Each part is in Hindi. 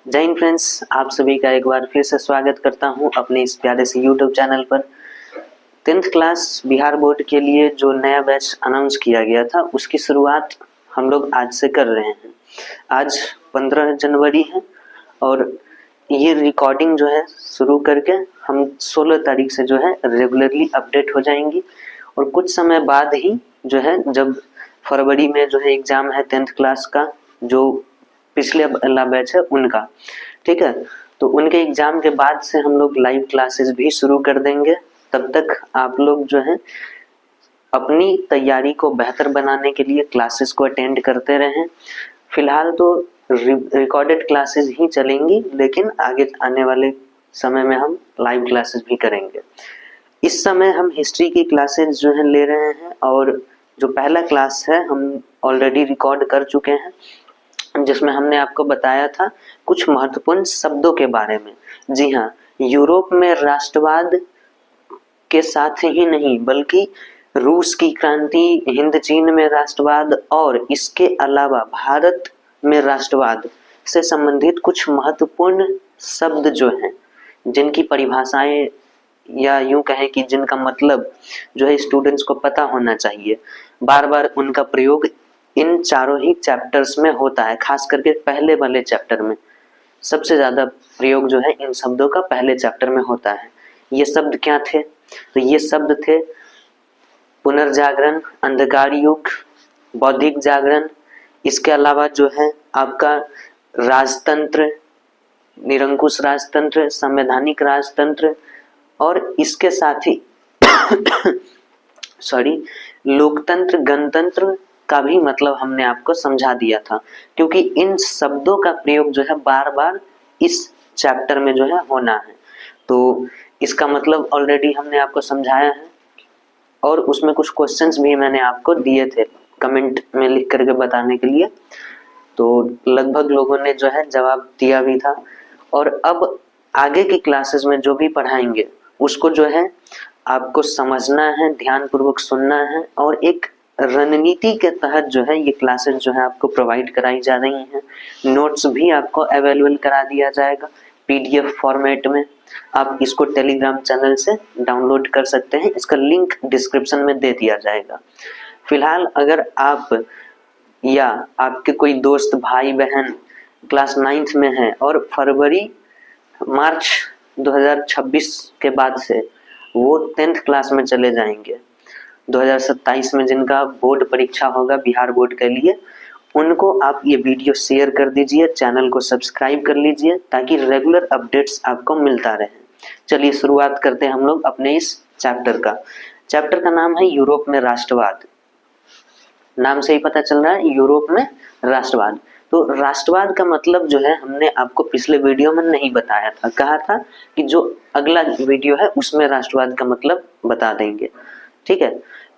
जय हिंद फ्रेंड्स, आप सभी का एक बार फिर से स्वागत करता हूं अपने इस प्यारे से यूट्यूब चैनल पर। 10th क्लास बिहार बोर्ड के लिए जो नया बैच अनाउंस किया गया था उसकी शुरुआत हम लोग आज से कर रहे हैं। आज 15 जनवरी है और ये रिकॉर्डिंग जो है शुरू करके हम 16 तारीख से जो है रेगुलरली अपडेट हो जाएंगी और कुछ समय बाद ही जो है जब फरवरी में जो है एग्जाम है 10th क्लास का, जो पिछले वाला बैच है उनका, ठीक है। तो उनके एग्जाम के बाद से हम लोग लाइव क्लासेस भी शुरू कर देंगे। तब तक आप लोग जो है अपनी तैयारी को बेहतर बनाने के लिए क्लासेस को अटेंड करते रहें। फिलहाल तो रिकॉर्डेड क्लासेस ही चलेंगी, लेकिन आगे आने वाले समय में हम लाइव क्लासेस भी करेंगे। इस समय हम हिस्ट्री की क्लासेस जो है ले रहे हैं और जो पहला क्लास है हम ऑलरेडी रिकॉर्ड कर चुके हैं, जिसमें हमने आपको बताया था कुछ महत्वपूर्ण शब्दों के बारे में। जी हाँ, यूरोप में राष्ट्रवाद के साथ ही नहीं बल्कि रूस की क्रांति, हिंद चीन में राष्ट्रवाद और इसके अलावा भारत में राष्ट्रवाद से संबंधित कुछ महत्वपूर्ण शब्द जो हैं, जिनकी परिभाषाएं या यूं कहें कि जिनका मतलब जो है स्टूडेंट्स को पता होना चाहिए, बार बार उनका प्रयोग इन चारों ही चैप्टर्स में होता है। खास करके पहले वाले चैप्टर में सबसे ज्यादा प्रयोग जो है इन शब्दों का पहले चैप्टर में होता है। ये शब्द क्या थे? तो ये शब्द थे पुनर्जागरण, अंधकार युग, बौद्धिक जागरण, इसके अलावा जो है आपका राजतंत्र, निरंकुश राजतंत्र, संवैधानिक राजतंत्र और इसके साथ ही लोकतंत्र, गणतंत्र का भी मतलब हमने आपको समझा दिया था, क्योंकि इन शब्दों का प्रयोग जो है बार बार इस चैप्टर में जो है होना है। तो इसका मतलब ऑलरेडी हमने आपको समझाया है और उसमें कुछ क्वेश्चंस भी मैंने आपको दिए थे कमेंट में लिख करके बताने के लिए, तो लगभग लोगों ने जो है जवाब दिया भी था। और अब आगे की क्लासेस में जो भी पढ़ाएंगे उसको जो है आपको समझना है, ध्यानपूर्वक सुनना है और एक रणनीति के तहत जो है ये क्लासेस जो है आपको प्रोवाइड कराई जा रही हैं। नोट्स भी आपको अवेलेबल करा दिया जाएगा पीडीएफ फॉर्मेट में। आप इसको टेलीग्राम चैनल से डाउनलोड कर सकते हैं, इसका लिंक डिस्क्रिप्शन में दे दिया जाएगा। फिलहाल अगर आप या आपके कोई दोस्त, भाई बहन क्लास 9th में है और मार्च 2026 के बाद से वो 10th क्लास में चले जाएंगे, 2027 में जिनका बोर्ड परीक्षा होगा बिहार बोर्ड के लिए, उनको आप ये वीडियो शेयर कर दीजिए, चैनल को सब्सक्राइब कर लीजिए ताकि रेगुलर अपडेट्स आपको मिलता रहे। चलिए शुरुआत करते हैं हम लोग अपने इस चैप्टर का नाम है यूरोप में राष्ट्रवाद। नाम से ही पता चल रहा है यूरोप में राष्ट्रवाद। तो राष्ट्रवाद का मतलब जो है हमने आपको पिछले वीडियो में नहीं बताया था, कहा था कि जो अगला वीडियो है उसमें राष्ट्रवाद का मतलब बता देंगे, ठीक है।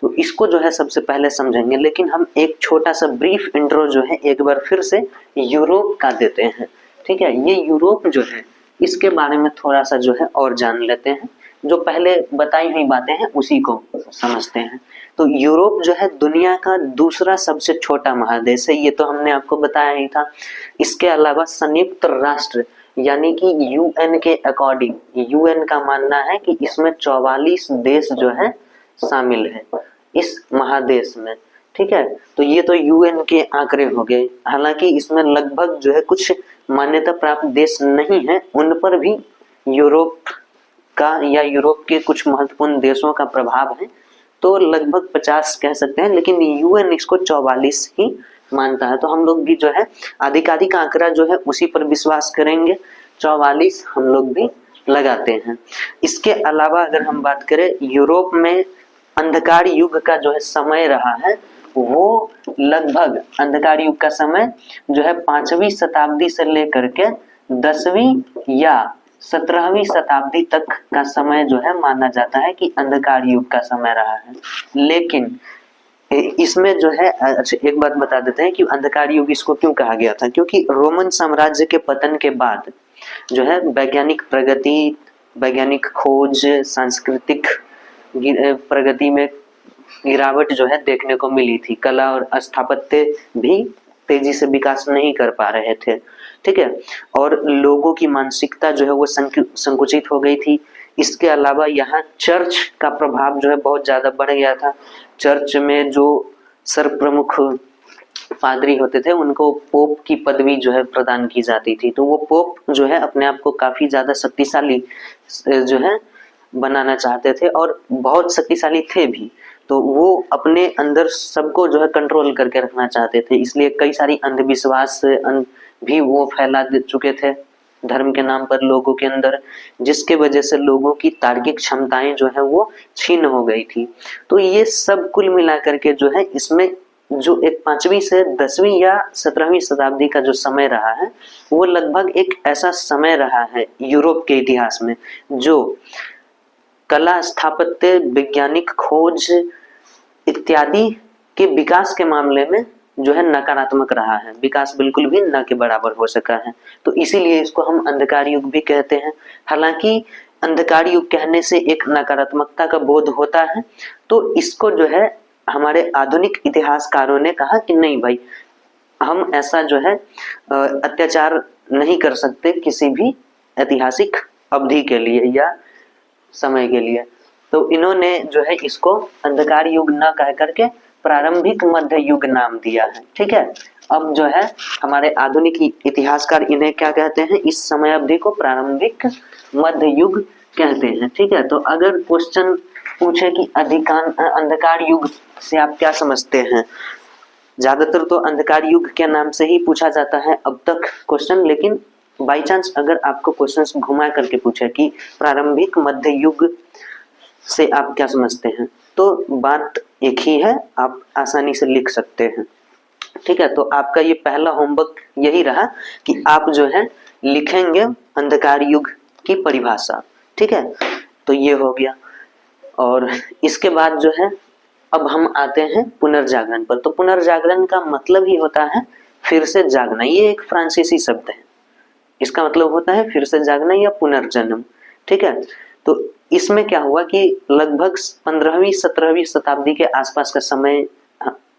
तो इसको जो है सबसे पहले समझेंगे, लेकिन हम एक छोटा सा ब्रीफ इंट्रो जो है एक बार फिर से यूरोप का देते हैं, ठीक है। ये यूरोप जो है इसके बारे में थोड़ा सा जो है और जान लेते हैं, जो पहले बताई हुई बातें हैं उसी को समझते हैं। तो यूरोप जो है दुनिया का दूसरा सबसे छोटा महादेश है, ये तो हमने आपको बताया ही था। इसके अलावा संयुक्त राष्ट्र यानी कि यूएन के अकॉर्डिंग, यूएन का मानना है कि इसमें 44 देश जो है शामिल है इस महादेश में, ठीक है। तो ये तो यूएन के आंकड़े हो गए, हालांकि इसमें लगभग जो है कुछ मान्यता प्राप्त देश नहीं है, उन पर भी यूरोप का या यूरोप के कुछ महत्वपूर्ण देशों का प्रभाव है, तो लगभग 50 कह सकते हैं, लेकिन यूएन इसको 44 ही मानता है। तो हम लोग भी जो है आधिकारिक आंकड़ा जो है उसी पर विश्वास करेंगे, 44 हम लोग भी लगाते हैं। इसके अलावा अगर हम बात करें, यूरोप में अंधकार युग का जो है समय रहा है, वो लगभग अंधकार युग का समय जो है 5वीं शताब्दी से लेकर के 10वीं या 17वीं शताब्दी तक का समय जो है माना जाता है कि अंधकार युग का समय रहा है। लेकिन इसमें जो है अच्छा एक बात बता देते हैं कि अंधकार युग इसको क्यों कहा गया था, क्योंकि रोमन साम्राज्य के पतन के बाद जो है वैज्ञानिक प्रगति, वैज्ञानिक खोज, सांस्कृतिक प्रगति में गिरावट जो है देखने को मिली थी। कला और स्थापत्य भी तेजी से विकास नहीं कर पा रहे थे, ठीक है। और लोगों की मानसिकता जो है वो संकुचित हो गई थी। इसके अलावा यहाँ चर्च का प्रभाव जो है बहुत ज्यादा बढ़ गया था। चर्च में जो सर्वप्रमुख पादरी होते थे उनको पोप की पदवी जो है प्रदान की जाती थी। तो वो पोप जो है अपने आप को काफी ज्यादा शक्तिशाली जो है बनाना चाहते थे और बहुत शक्तिशाली थे भी। तो वो अपने अंदर सबको जो है कंट्रोल करके रखना चाहते थे, इसलिए कई सारी अंधविश्वास भी वो फैला दे चुके थे धर्म के नाम पर लोगों के अंदर, जिसके वजह से लोगों की तार्किक क्षमताएं जो है वो छीन हो गई थी। तो ये सब कुल मिलाकर के जो है इसमें जो एक 5वीं से 10वीं या 17वीं शताब्दी का जो समय रहा है वो लगभग एक ऐसा समय रहा है यूरोप के इतिहास में जो कला, स्थापत्य, वैज्ञानिक खोज इत्यादि के विकास के मामले में जो है नकारात्मक रहा है। विकास बिल्कुल भी न के बराबर हो सका है। तो इसीलिए इसको हम अंधकार युग भी कहते हैं। हालांकि अंधकार युग कहने से एक नकारात्मकता का बोध होता है, तो इसको जो है हमारे आधुनिक इतिहासकारों ने कहा कि नहीं भाई, हम ऐसा जो है अत्याचार नहीं कर सकते किसी भी ऐतिहासिक अवधि के लिए या समय के लिए। तो इन्होंने जो है इसको अंधकार युग न कह करके प्रारंभिक मध्य युग नाम दिया है। ठीक है। अब जो है हमारे आधुनिक इतिहासकार इन्हें क्या कहते हैं, इस समय अवधि को प्रारंभिक मध्य युग कहते हैं। ठीक है। तो अगर क्वेश्चन पूछे कि अंधकार युग से आप क्या समझते हैं, ज्यादातर तो अंधकार युग के नाम से ही पूछा जाता है अब तक क्वेश्चन, लेकिन बाई चांस अगर आपको क्वेश्चन घुमा करके पूछे कि प्रारंभिक मध्य युग से आप क्या समझते हैं, तो बात एक ही है, आप आसानी से लिख सकते हैं। ठीक है। तो आपका ये पहला होमवर्क यही रहा कि आप जो है लिखेंगे अंधकार युग की परिभाषा। ठीक है। तो ये हो गया। और इसके बाद जो है अब हम आते हैं पुनर्जागरण पर। तो पुनर्जागरण का मतलब ही होता है फिर से जागना। ये एक फ्रांसीसी शब्द है, इसका मतलब होता है फिर से जागना या पुनर्जन्म। ठीक है। तो इसमें क्या हुआ कि लगभग 15वीं 17वीं शताब्दी के आसपास का समय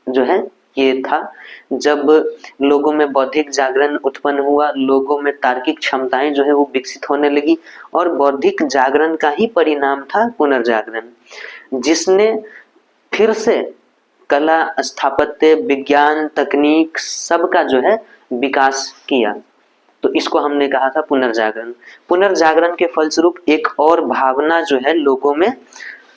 जो है ये था जब लोगों में बौद्धिक जागरण उत्पन्न हुआ, लोगों में तार्किक क्षमताएं जो है वो विकसित होने लगी, और बौद्धिक जागरण का ही परिणाम था पुनर्जागरण, जिसने फिर से कला, स्थापत्य, विज्ञान, तकनीक सबका जो है विकास किया। तो इसको हमने कहा था पुनर्जागरण। पुनर्जागरण के फलस्वरूप एक और भावना जो है लोगों में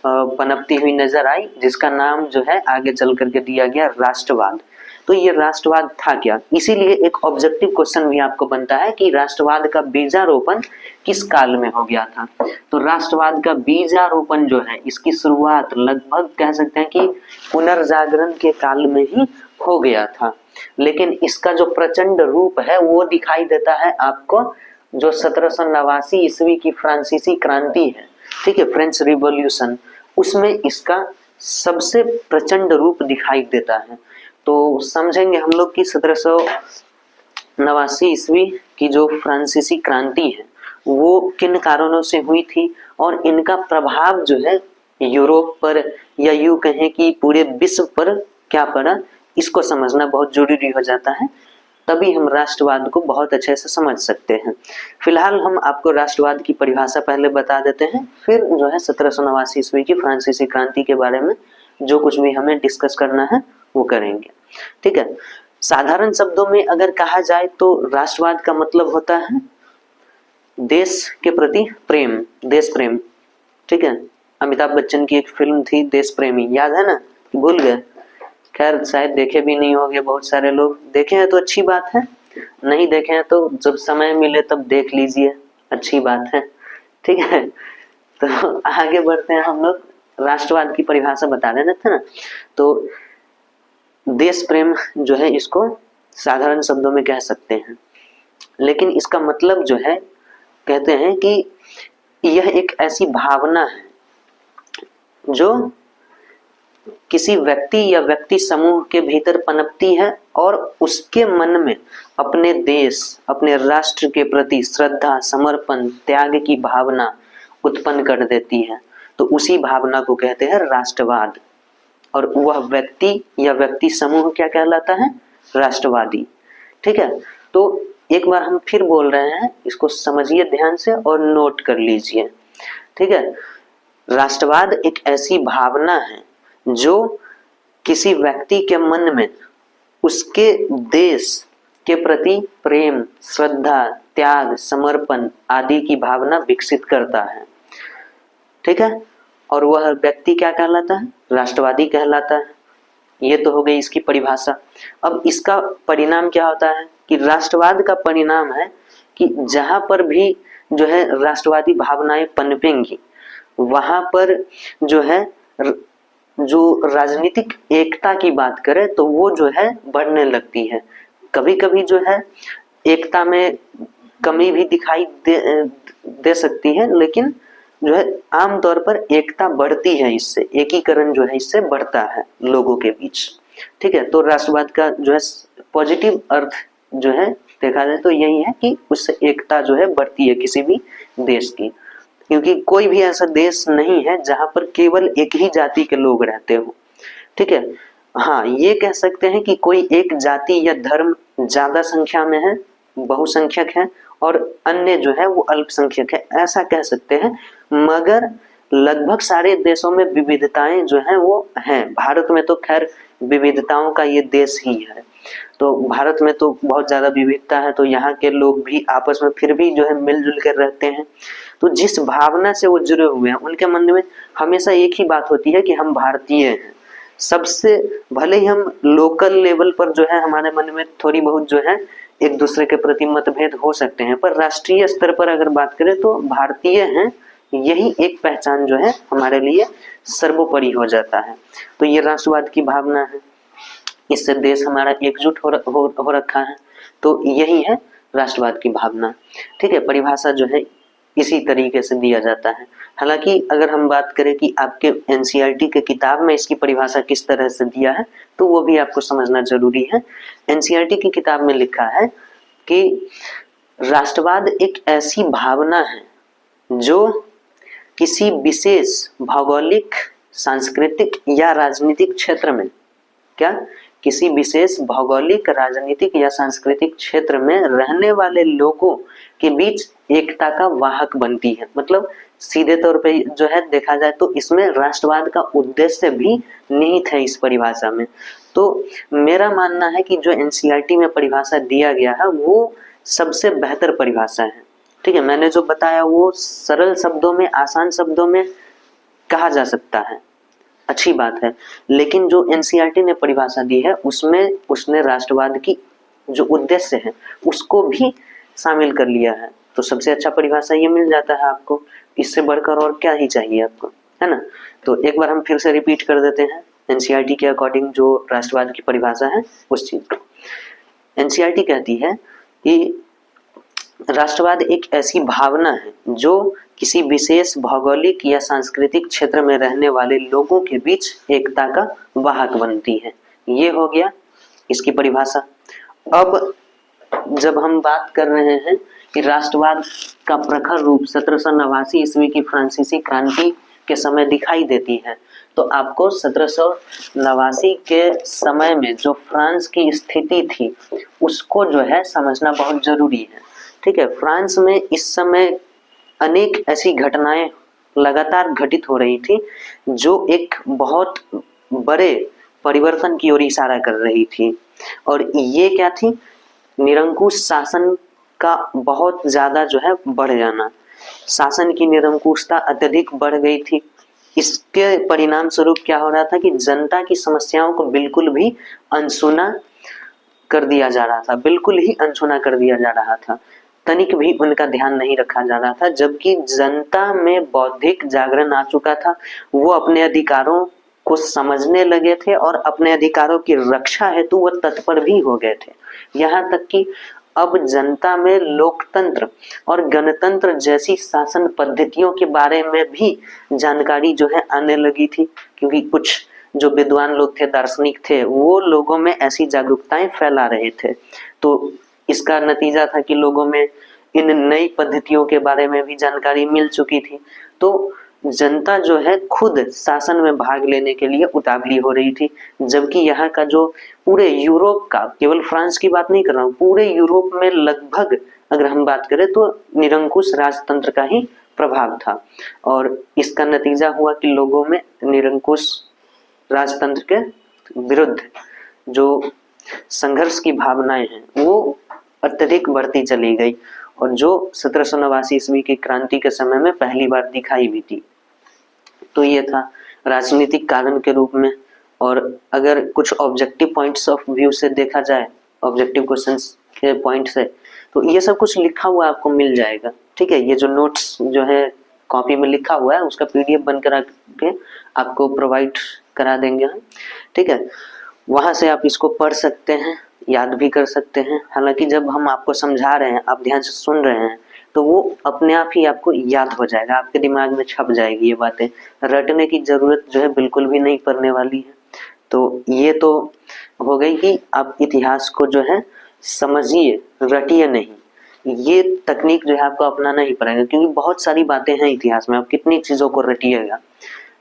पनपती हुई नजर आई, जिसका नाम जो है आगे चल करके दिया गया राष्ट्रवाद। तो ये राष्ट्रवाद था क्या, इसीलिए एक ऑब्जेक्टिव क्वेश्चन भी आपको बनता है कि राष्ट्रवाद का बीजारोपण किस काल में हो गया था। तो राष्ट्रवाद का बीजारोपण जो है इसकी शुरुआत लगभग कह सकते हैं कि पुनर्जागरण के काल में ही हो गया था, लेकिन इसका जो प्रचंड रूप है वो दिखाई देता है आपको जो 1789 ईस्वी की फ्रांसीसी क्रांति है। ठीक है, फ्रेंच रिवॉल्यूशन, उसमें इसका सबसे प्रचंड रूप दिखाई देता है। तो समझेंगे हम लोग कि 1789 ईस्वी की जो फ्रांसीसी क्रांति है वो किन कारणों से हुई थी और इनका प्रभाव जो है यूरोप पर या यूं कहें कि पूरे विश्व पर क्या पड़ा, इसको समझना बहुत जरूरी हो जाता है, तभी हम राष्ट्रवाद को बहुत अच्छे से समझ सकते हैं। फिलहाल हम आपको राष्ट्रवाद की परिभाषा पहले बता देते हैं, फिर जो है 1789 ईस्वी की फ्रांसीसी क्रांति के बारे में जो कुछ भी हमें डिस्कस करना है वो करेंगे। ठीक है। साधारण शब्दों में अगर कहा जाए तो राष्ट्रवाद का मतलब होता है देश के प्रति प्रेम, देश प्रेम। ठीक है। अमिताभ बच्चन की एक फिल्म थी देश प्रेमी, याद है ना, भूल गए? खैर शायद देखे भी नहीं होंगे बहुत सारे लोग, देखे हैं तो अच्छी बात है, नहीं देखे हैं तो जब समय मिले तब देख लीजिए, अच्छी बात है। ठीक है। तो आगे बढ़ते हैं हम लोग, राष्ट्रवाद की परिभाषा बता रहे थे ना। तो देश प्रेम जो है इसको साधारण शब्दों में कह सकते हैं, लेकिन इसका मतलब जो है कहते हैं कि यह एक ऐसी भावना है जो किसी व्यक्ति या व्यक्ति समूह के भीतर पनपती है और उसके मन में अपने देश, अपने राष्ट्र के प्रति श्रद्धा, समर्पण, त्याग की भावना उत्पन्न कर देती है। तो उसी भावना को कहते हैं राष्ट्रवाद, और वह व्यक्ति या व्यक्ति समूह क्या कहलाता है, राष्ट्रवादी। ठीक है। तो एक बार हम फिर बोल रहे हैं, इसको समझिए ध्यान से और नोट कर लीजिए, ठीक है। राष्ट्रवाद एक ऐसी भावना है जो किसी व्यक्ति के मन में उसके देश के प्रति प्रेम, श्रद्धा, त्याग, समर्पण आदि की भावना विकसित करता है, ठीक है। और वह व्यक्ति क्या कहलाता है? राष्ट्रवादी कहलाता है। ये तो हो गई इसकी परिभाषा। अब इसका परिणाम क्या होता है कि राष्ट्रवाद का परिणाम है कि जहां पर भी जो है राष्ट्रवादी भावनाएं पनपेंगी, वहां पर जो है जो राजनीतिक एकता की बात करें तो वो जो है बढ़ने लगती है। कभी कभी जो है एकता में कमी भी दिखाई दे सकती है, लेकिन जो है आमतौर पर एकता बढ़ती है, इससे एकीकरण जो है इससे बढ़ता है लोगों के बीच, ठीक है। तो राष्ट्रवाद का जो है पॉजिटिव अर्थ जो है देखा जाए तो यही है कि उससे एकता जो है बढ़ती है किसी भी देश की, क्योंकि कोई भी ऐसा देश नहीं है जहां पर केवल एक ही जाति के लोग रहते हो, ठीक है। हाँ, ये कह सकते हैं कि कोई एक जाति या धर्म ज्यादा संख्या में है, बहुसंख्यक है, और अन्य जो है वो अल्पसंख्यक है, ऐसा कह सकते हैं। मगर लगभग सारे देशों में विविधताएं जो है वो हैं। भारत में तो खैर विविधताओं का ये देश ही है, तो भारत में तो बहुत ज्यादा विविधता है, तो यहाँ के लोग भी आपस में फिर भी जो है मिलजुल कर रहते हैं। तो जिस भावना से वो जुड़े हुए हैं उनके मन में हमेशा एक ही बात होती है कि हम भारतीय हैं। सबसे भले ही हम लोकल लेवल पर जो है हमारे मन में थोड़ी बहुत जो है एक दूसरे के प्रति मतभेद हो सकते हैं, पर राष्ट्रीय स्तर पर अगर बात करें तो भारतीय हैं, यही एक पहचान जो है हमारे लिए सर्वोपरि हो जाता है। तो ये राष्ट्रवाद की भावना है, इससे देश हमारा एकजुट हो रखा है। तो यही है राष्ट्रवाद की भावना, ठीक है। परिभाषा जो है इसी तरीके से दिया जाता है। हालांकि अगर हम बात करें कि आपके एनसीईआरटी के किताब में इसकी परिभाषा किस तरह से दिया है, तो वो भी आपको समझना जरूरी है। एनसीईआरटी की किताब में लिखा है कि राष्ट्रवाद एक ऐसी भावना है जो किसी विशेष भौगोलिक, सांस्कृतिक या राजनीतिक क्षेत्र में, क्या किसी विशेष भौगोलिक, राजनीतिक या सांस्कृतिक क्षेत्र में रहने वाले लोगों के बीच एकता का वाहक बनती है। मतलब सीधे तौर पे जो है देखा जाए तो इसमें राष्ट्रवाद का उद्देश्य भी निहित है इस परिभाषा में। तो मेरा मानना है कि जो एनसीईआरटी में परिभाषा दिया गया है वो सबसे बेहतर परिभाषा है, ठीक है। मैंने जो बताया वो सरल शब्दों में, आसान शब्दों में कहा जा सकता है, अच्छी बात है, लेकिन जो एनसीईआरटी ने परिभाषा दी है उसमें उसने राष्ट्रवाद की जो उद्देश्य है उसको भी शामिल कर लिया है। तो सबसे अच्छा परिभाषा ये मिल जाता है आपको, इससे बढ़कर और क्या ही चाहिए आपको, है ना। तो एक बार हम फिर से रिपीट कर देते हैं एनसीईआरटी के अकॉर्डिंग जो राष्ट्रवाद की परिभाषा है उस चीज को। एनसीईआरटी कहती है कि राष्ट्रवाद एक ऐसी भावना है जो किसी विशेष भौगोलिक या सांस्कृतिक क्षेत्र में रहने वाले लोगों के बीच एकता का वाहक बनती है। ये हो गया इसकी परिभाषा। अब जब हम बात कर रहे हैं कि राष्ट्रवाद का प्रखर रूप 1789 ईस्वी की फ्रांसीसी क्रांति के समय दिखाई देती है, तो आपको 1789 के समय में जो फ्रांस की स्थिति थी उसको जो है समझना बहुत जरूरी है, ठीक है। फ्रांस में इस समय अनेक ऐसी घटनाएं लगातार घटित हो रही थी जो एक बहुत बड़े परिवर्तन की ओर इशारा कर रही थी, और ये क्या थी? निरंकुश शासन का बहुत ज्यादा जो है बढ़ जाना, शासन की निरंकुशता अत्यधिक बढ़ गई थी। इसके परिणाम स्वरूप क्या हो रहा था कि जनता की समस्याओं को बिल्कुल भी अनसुना कर दिया जा रहा था, बिल्कुल ही अनसुना कर दिया जा रहा था, तनिक भी उनका ध्यान नहीं रखा जा रहा था। जबकि जनता में बौद्धिक जागरण आ चुका था, वो अपने अधिकारों को समझने लगे थे और अपने अधिकारों की रक्षा हेतु वो तत्पर भी हो गए थे। यहाँ तक कि अब जनता में लोकतंत्र और गणतंत्र जैसी शासन पद्धतियों के बारे में भी जानकारी जो है आने लगी थी, क्योंकि कुछ जो विद्वान लोग थे, दार्शनिक थे, वो लोगों में ऐसी जागरूकताएं फैला रहे थे। तो इसका नतीजा था कि लोगों में इन नई पद्धतियों के बारे में भी जानकारी मिल चुकी थी। तो जनता जो है खुद शासन में भाग लेने के लिए उतावली हो रही थी, जबकि यहाँ का जो पूरे यूरोप का, केवल फ्रांस की बात नहीं कर रहा हूँ, पूरे यूरोप में लगभग अगर हम बात करें तो निरंकुश राजतंत्र का ही प्रभाव था। और इसका नतीजा हुआ कि लोगों में निरंकुश राजतंत्र के विरुद्ध जो संघर्ष की भावनाएं हैं वो अत्यधिक बढ़ती चली गई, और जो 1789 ईस्वी की क्रांति के समय में पहली बार दिखाई भी थी। तो ये था राजनीतिक कारण के रूप में। और अगर कुछ ऑब्जेक्टिव पॉइंट्स ऑफ व्यू से देखा जाए, ऑब्जेक्टिव क्वेश्चंस के पॉइंट से, तो ये सब कुछ लिखा हुआ आपको मिल जाएगा। ठीक है, ये जो नोट्स जो है कॉपी में लिखा हुआ है उसका पीडीएफ बनकर के आपको प्रोवाइड करा देंगे हम। ठीक है, वहां से आप इसको पढ़ सकते हैं, याद भी कर सकते हैं। हालांकि जब हम आपको समझा रहे हैं, आप ध्यान से सुन रहे हैं, तो वो अपने आप ही आपको याद हो जाएगा, आपके दिमाग में छप जाएगी ये बातें। रटने की जरूरत जो है बिल्कुल भी नहीं पड़ने वाली है। तो ये तो हो गई कि आप इतिहास को जो है समझिए, रटिए नहीं। ये तकनीक जो है आपको अपनाना ही पड़ेगा, क्योंकि बहुत सारी बातें हैं इतिहास में। आप कितनी चीजों को रटिएगा,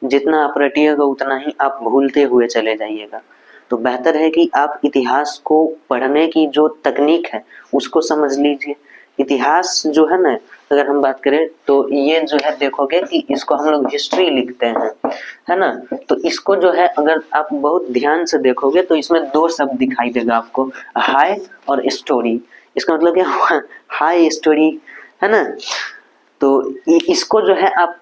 जितना आप रटिएगा उतना ही आप भूलते हुए चले जाइएगा। तो बेहतर है कि आप इतिहास को पढ़ने की जो तकनीक है उसको समझ लीजिए। इतिहास जो है ना, अगर हम बात करें तो ये जो है देखोगे कि इसको हम लोग हिस्ट्री लिखते हैं, है ना। तो इसको जो है अगर आप बहुत ध्यान से देखोगे तो इसमें दो शब्द दिखाई देगा आपको, हाई और स्टोरी। इसका मतलब क्या, हाई स्टोरी, है ना। तो इसको जो है आप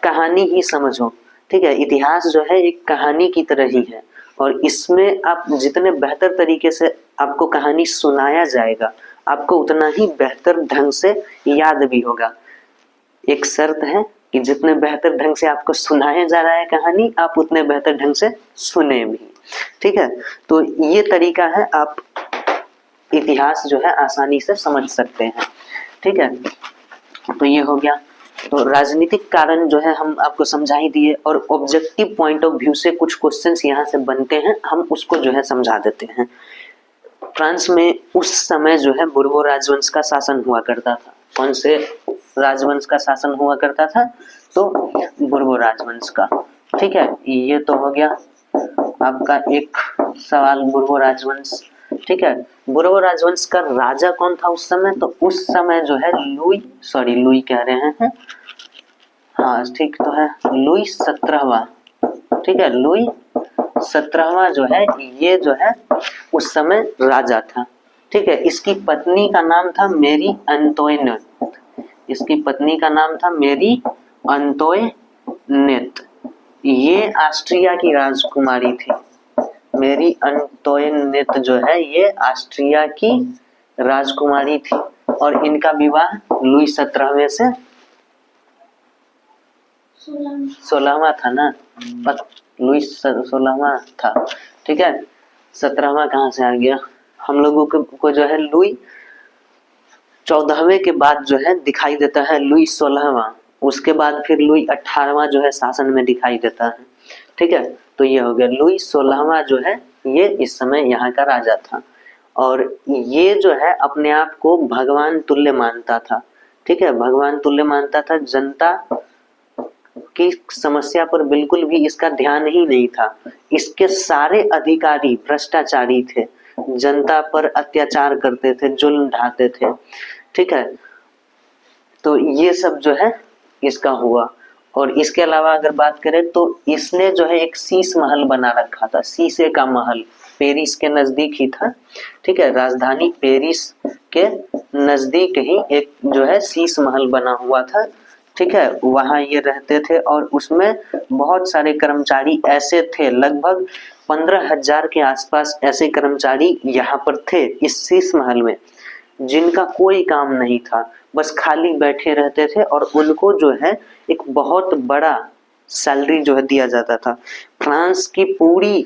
कहानी ही समझो। ठीक है, इतिहास जो है एक कहानी की तरह ही है, और इसमें आप जितने बेहतर तरीके से आपको कहानी सुनाया जाएगा, आपको उतना ही बेहतर ढंग से याद भी होगा। एक शर्त है कि जितने बेहतर ढंग से आपको सुनाया जा रहा है कहानी, आप उतने बेहतर ढंग से सुने भी। ठीक है, तो ये तरीका है, आप इतिहास जो है आसानी से समझ सकते हैं। ठीक है, तो ये हो गया। तो राजनीतिक कारण जो है हम आपको समझा ही दिए, और ऑब्जेक्टिव पॉइंट ऑफ व्यू से कुछ क्वेश्चंस यहाँ से बनते हैं, हम उसको जो है समझा देते हैं। फ्रांस में उस समय जो है बुर्बो राजवंश का शासन हुआ करता था। कौन से राजवंश का शासन हुआ करता था? तो बुर्बो राजवंश का। ठीक है, ये तो हो गया आपका एक सवाल, बुर्बो राजवंश। ठीक है, बुर्बो राजवंश का राजा कौन था उस समय? तो उस समय जो है लुई कह रहे हैं, हाँ ठीक तो है, लुई 17वां। ठीक है, लुई 17वां जो है, ये जो है उस समय राजा था। ठीक है, इसकी पत्नी का नाम था मेरी अंतोइनेट। इसकी पत्नी का नाम था मेरी अंतोइनेट। ये ऑस्ट्रिया की राजकुमारी थी। मेरी अंतोइनेट जो है ये ऑस्ट्रिया की राजकुमारी थी, और इनका विवाह लुई 17वें से 16वां था ना, लुई 16वां था। ठीक है, 17वां कहाँ से आ गया? हम लोगों को जो है लुई 14वें के बाद जो है दिखाई देता है लुई 16वां, उसके बाद फिर लुई 18वां जो है शासन में दिखाई देता है। ठीक है, तो ये हो गया लुई 16वां जो है ये इस समय यहाँ का राजा था, और ये जो है अपने आप को भगवान तुल्य मानता था। ठीक है, भगवान तुल्य मानता था, जनता की समस्या पर बिल्कुल भी इसका ध्यान ही नहीं था। इसके सारे अधिकारी भ्रष्टाचारी थे, जनता पर अत्याचार करते थे, जुल्म ढाते थे। ठीक है, तो ये सब जो है इसका हुआ। और इसके अलावा अगर बात करें तो इसने जो है एक शीश महल बना रखा था, शीशे का महल, पेरिस के नजदीक ही था। ठीक है, राजधानी पेरिस के नजदीक ही एक जो है शीश महल बना हुआ था। ठीक है, वहां ये रहते थे, और उसमें बहुत सारे कर्मचारी ऐसे थे, लगभग 15,000 के आसपास ऐसे कर्मचारी यहाँ पर थे इस शीश महल में, जिनका कोई काम नहीं था, बस खाली बैठे रहते थे, और उनको जो है एक बहुत बड़ा सैलरी जो है दिया जाता था। फ्रांस की पूरी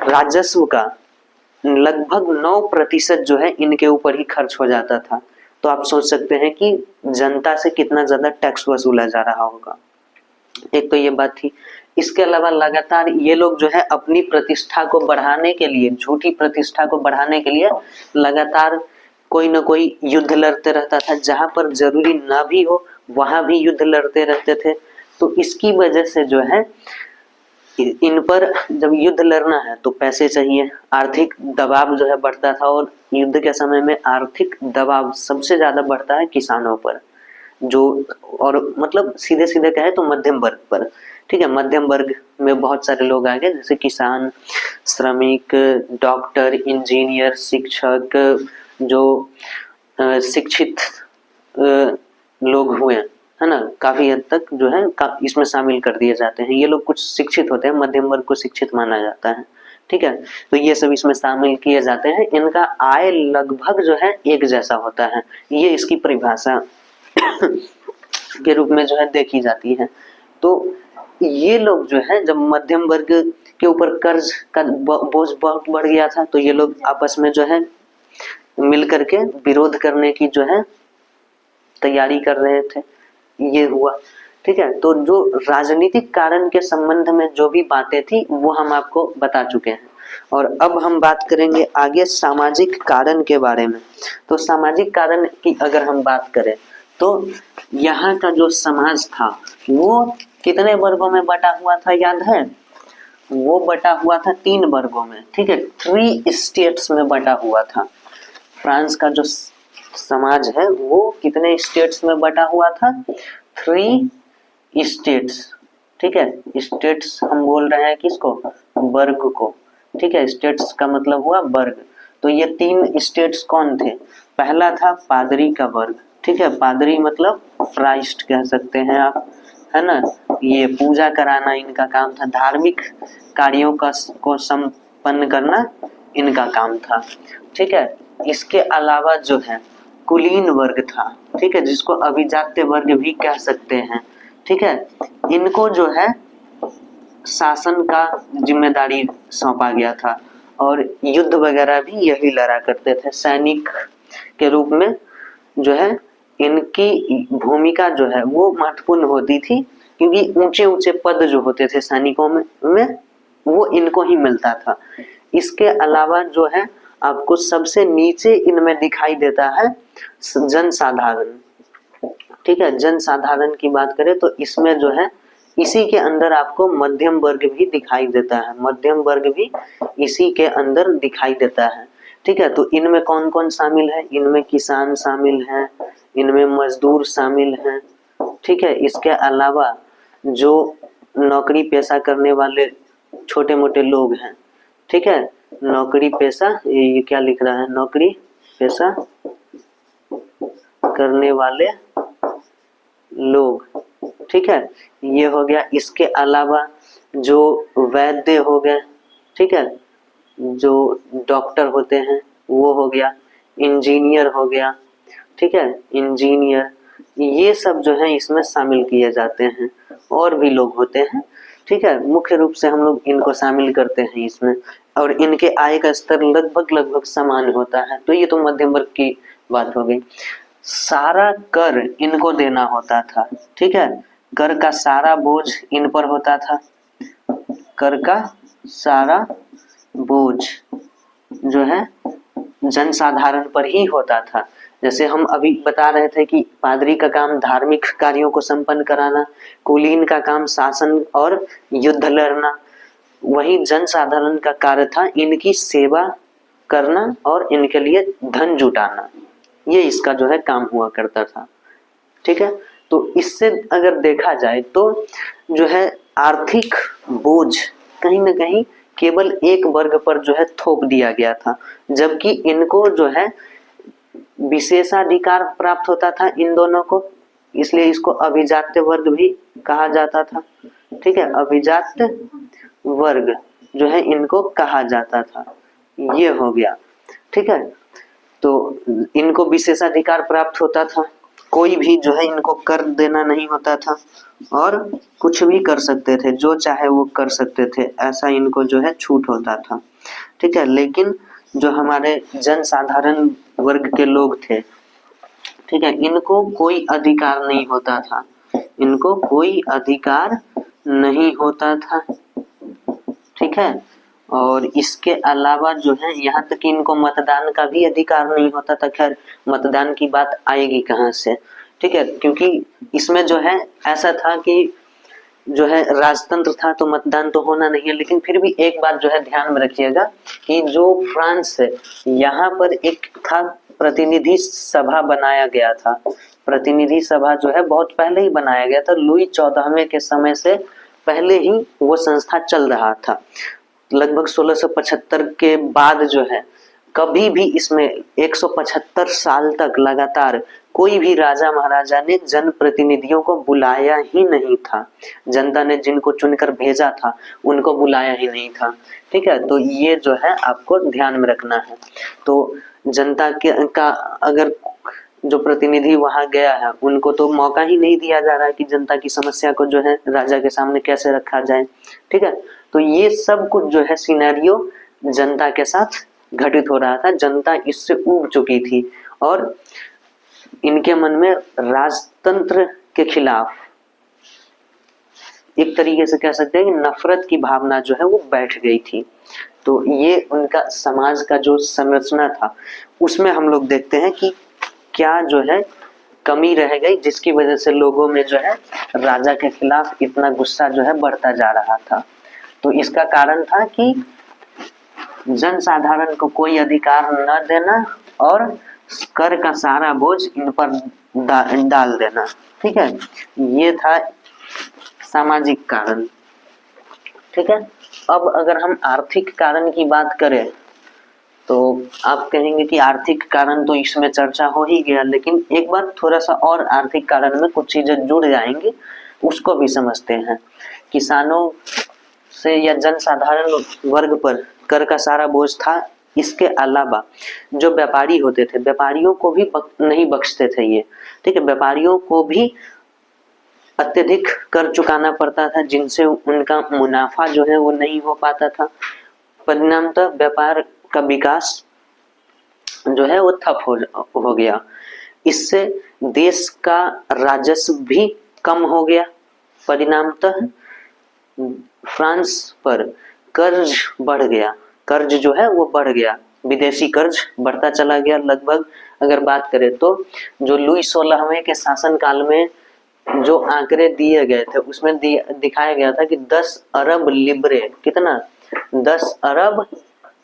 राजस्व का लगभग 9% जो है इनके ऊपर ही खर्च हो जाता था। तो आप सोच सकते हैं कि जनता से कितना ज्यादा टैक्स वसूला जा रहा होगा। एक तो ये बात थी। इसके अलावा लगातार ये लोग जो है अपनी प्रतिष्ठा को बढ़ाने के लिए, झूठी प्रतिष्ठा को बढ़ाने के लिए लगातार कोई ना कोई युद्ध लड़ते रहता था। जहां पर जरूरी ना भी हो वहां भी युद्ध लड़ते रहते थे। तो इसकी वजह से जो है इन पर जब युद्ध लड़ना है तो पैसे चाहिए, आर्थिक दबाव जो है बढ़ता था। और युद्ध के समय में आर्थिक दबाव सबसे ज्यादा बढ़ता है किसानों पर, जो और मतलब सीधे सीधे कहे तो मध्यम वर्ग पर। ठीक है, मध्यम वर्ग में बहुत सारे लोग आ गए, जैसे किसान, श्रमिक, डॉक्टर, इंजीनियर, शिक्षक, जो शिक्षित लोग हुए, है ना, काफी हद तक जो है इसमें शामिल कर दिए जाते हैं। ये लोग कुछ शिक्षित होते हैं, मध्यम वर्ग को शिक्षित माना जाता है। ठीक है, तो ये सब इसमें शामिल किए जाते हैं। इनका आय लगभग जो है एक जैसा होता है, ये इसकी परिभाषा के रूप में जो है देखी जाती है। तो ये लोग जो है जब मध्यम वर्ग के ऊपर कर्ज का बोझ बहुत बढ़ गया था, तो ये लोग आपस में जो है मिल करके विरोध करने की जो है तैयारी कर रहे थे, ये हुआ। ठीक है, तो जो राजनीतिक कारण के संबंध में जो भी बातें थी वो हम आपको बता चुके हैं। और अब हम बात करेंगे आगे सामाजिक कारण के बारे में। तो सामाजिक कारण की अगर हम बात करें तो यहाँ का जो समाज था वो कितने वर्गों में बटा हुआ था, याद है? वो बटा हुआ था 3 वर्गों में। ठीक है, 3 स्टेट्स में बटा हुआ था। फ्रांस का जो समाज है वो कितने स्टेट्स में बटा हुआ था? 3 स्टेट्स। ठीक है, स्टेट्स हम बोल रहे हैं किसको? वर्ग को। ठीक है, स्टेट्स का मतलब हुआ वर्ग। तो ये 3 स्टेट्स कौन थे? पहला था पादरी का वर्ग। ठीक है, पादरी मतलब प्राइस्ट कह सकते हैं आप, है ना। ये पूजा कराना इनका काम था, धार्मिक कार्यों को संपन्न करना इनका काम था। ठीक है, इसके अलावा जो है कुलीन वर्ग था। ठीक है, जिसको अभिजात्य वर्ग भी कह सकते हैं। ठीक है, इनको जो है शासन का जिम्मेदारी सौंपा गया था और युद्ध वगैरह भी यही लड़ा करते थे। सैनिक के रूप में जो है इनकी भूमिका जो है वो महत्वपूर्ण होती थी, क्योंकि ऊंचे ऊंचे पद जो होते थे सैनिकों में वो इनको ही मिलता था। इसके अलावा जो है आपको सबसे नीचे इनमें दिखाई देता है जनसाधारण। ठीक है, जनसाधारण की बात करें तो इसमें जो है इसी के अंदर आपको मध्यम वर्ग भी दिखाई देता है, मध्यम वर्ग भी इसी के अंदर दिखाई देता है। ठीक है, तो इनमें कौन कौन शामिल है? इनमें किसान शामिल हैं, इनमें मजदूर शामिल हैं। ठीक है, इसके अलावा जो नौकरी पेशा करने वाले छोटे मोटे लोग हैं। ठीक है, नौकरी पेशा, ये क्या लिख रहा है? नौकरी पेशा करने वाले लोग। ठीक है, ये हो गया। इसके अलावा जो वैद्य हो गए, ठीक है, जो डॉक्टर होते हैं वो हो गया, इंजीनियर हो गया। ठीक है, इंजीनियर, ये सब जो है इसमें शामिल किए जाते हैं। और भी लोग होते हैं। ठीक है, मुख्य रूप से हम लोग इनको शामिल करते हैं इसमें। और इनके आय का स्तर लगभग लगभग समान होता है। तो ये तो मध्यम वर्ग की बात हो गई। सारा कर इनको देना होता था। ठीक है, कर का सारा बोझ इन पर होता था। कर का सारा बोझ जो है जनसाधारण पर ही होता था। जैसे हम अभी बता रहे थे कि पादरी का काम धार्मिक कार्यों को संपन्न कराना, कुलीन का काम शासन और युद्ध लड़ना, वही जनसाधारण का कार्य था इनकी सेवा करना और इनके लिए धन जुटाना। ये इसका जो है काम हुआ करता था। ठीक है, तो इससे अगर देखा जाए तो जो है आर्थिक बोझ कहीं ना कहीं केवल एक वर्ग पर जो है थोप दिया गया था, जबकि इनको जो है विशेषाधिकार प्राप्त होता था इन दोनों को, इसलिए इसको अभिजात्य वर्ग भी कहा जाता था। ठीक है, अभिजात्य वर्ग जो है इनको कहा जाता था। ये हो गया। ठीक है, तो इनको विशेषाधिकार प्राप्त होता था, कोई भी जो है इनको कर देना नहीं होता था और कुछ भी कर सकते थे, जो चाहे वो कर सकते थे, ऐसा इनको जो है छूट होता था। ठीक है, लेकिन जो हमारे जनसाधारण वर्ग के लोग थे, ठीक है, इनको कोई अधिकार नहीं होता था, इनको कोई अधिकार नहीं होता था। ठीक है, और इसके अलावा जो है यहाँ तक कि इनको मतदान का भी अधिकार नहीं होता था। खैर, मतदान की बात आएगी कहाँ से? ठीक है, क्योंकि इसमें जो है ऐसा था कि जो है राजतंत्र था तो मतदान तो होना नहीं है, लेकिन फिर भी एक बात जो है ध्यान में रखिएगा कि जो फ्रांस है यहाँ पर एक था प्रतिनिधि सभा बनाया गया था। प्रतिनिधि सभा जो है बहुत पहले ही बनाया गया था, लुई 14वें के समय से पहले ही वो संस्था चल रहा था। लगभग 1675 के बाद जो है कभी भी इसमें 175 साल तक लगातार कोई भी राजा महाराजा ने जनप्रतिनिधियों को बुलाया ही नहीं था। जनता ने जिनको चुनकर भेजा था उनको बुलाया ही नहीं था। ठीक है, तो ये जो है आपको ध्यान में रखना है। तो जनता का अगर जो प्रतिनिधि वहां गया है उनको तो मौका ही नहीं दिया जा रहा है कि जनता की समस्या को जो है राजा के सामने कैसे रखा जाए। ठीक है, तो ये सब कुछ जो है सिनेरियो जनता के साथ घटित हो रहा था। जनता इससे ऊब चुकी थी और इनके मन में राजतंत्र के खिलाफ एक तरीके से कह सकते हैं कि नफरत की भावना जो है वो बैठ गई थी। तो ये उनका समाज का जो संरचना था उसमें हम लोग देखते हैं कि क्या जो है कमी रह गई, जिसकी वजह से लोगों में जो है राजा के खिलाफ इतना गुस्सा जो है बढ़ता जा रहा था। तो इसका कारण था कि जनसाधारण को कोई अधिकार न देना और कर का सारा बोझ इन पर डाल देना। ठीक है, ये था सामाजिक कारण। ठीक है, अब अगर हम आर्थिक कारण की बात करें तो आप कहेंगे कि आर्थिक कारण तो इसमें चर्चा हो ही गया, लेकिन एक बार थोड़ा सा और आर्थिक कारण में कुछ चीजें जुड़ जाएंगी, उसको भी समझते हैं। किसानों से या जनसाधारण वर्ग पर कर का सारा बोझ था। इसके अलावा जो व्यापारी होते थे, व्यापारियों को भी नहीं बख्शते थे ये। ठीक है, व्यापारियों को भी अत्यधिक कर चुकाना पड़ता था, जिनसे उनका मुनाफा जो है वो नहीं हो पाता था। परिणामतः व्यापार का विकास जो है वो ठप हो गया। इससे देश का राजस्व भी कम हो गया। परिणामतः फ्रांस पर कर्ज बढ़ गया। कर्ज जो है वो बढ़ गया, विदेशी कर्ज बढ़ता चला गया। लगभग अगर बात करें तो जो लुई 16वें के शासन काल में जो आंकड़े दिए गए थे उसमें दिखाया गया था कि 10 अरब लिब्रे, कितना, 10 अरब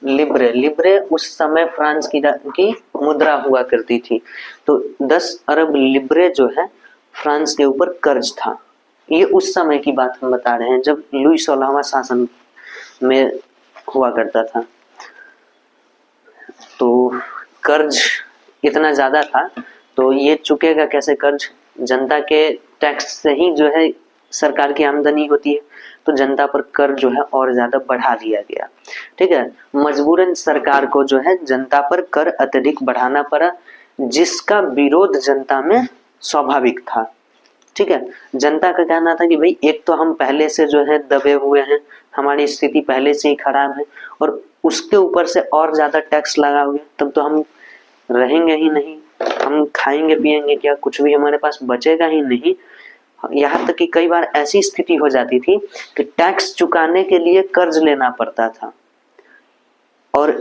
लिब्रे। लिब्रे उस समय फ्रांस की मुद्रा हुआ करती थी। तो 10 अरब लिब्रे जो है फ्रांस के ऊपर कर्ज था। ये उस समय की बात हम बता रहे हैं जब लुई 16वां शासन में हुआ करता था। तो कर्ज इतना ज्यादा था तो ये चुकेगा कैसे कर्ज? जनता के टैक्स से ही जो है सरकार की आमदनी होती है, तो जनता पर कर जो है और ज्यादा बढ़ा दिया गया। ठीक है, मजबूरन सरकार को जो है जनता पर कर अत्यधिक बढ़ाना पड़ा, जिसका विरोध जनता में स्वाभाविक था। ठीक है, जनता का कहना था कि भाई एक तो हम पहले से जो है दबे हुए हैं, हमारी स्थिति पहले से ही खराब है, और उसके ऊपर से और ज्यादा टैक्स लगाओगे तब तो हम रहेंगे ही नहीं, हम खाएंगे पिएंगे क्या, कुछ भी हमारे पास बचेगा ही नहीं। यहाँ तक कि कई बार ऐसी स्थिति हो जाती थी कि टैक्स चुकाने के लिए कर्ज लेना पड़ता था, और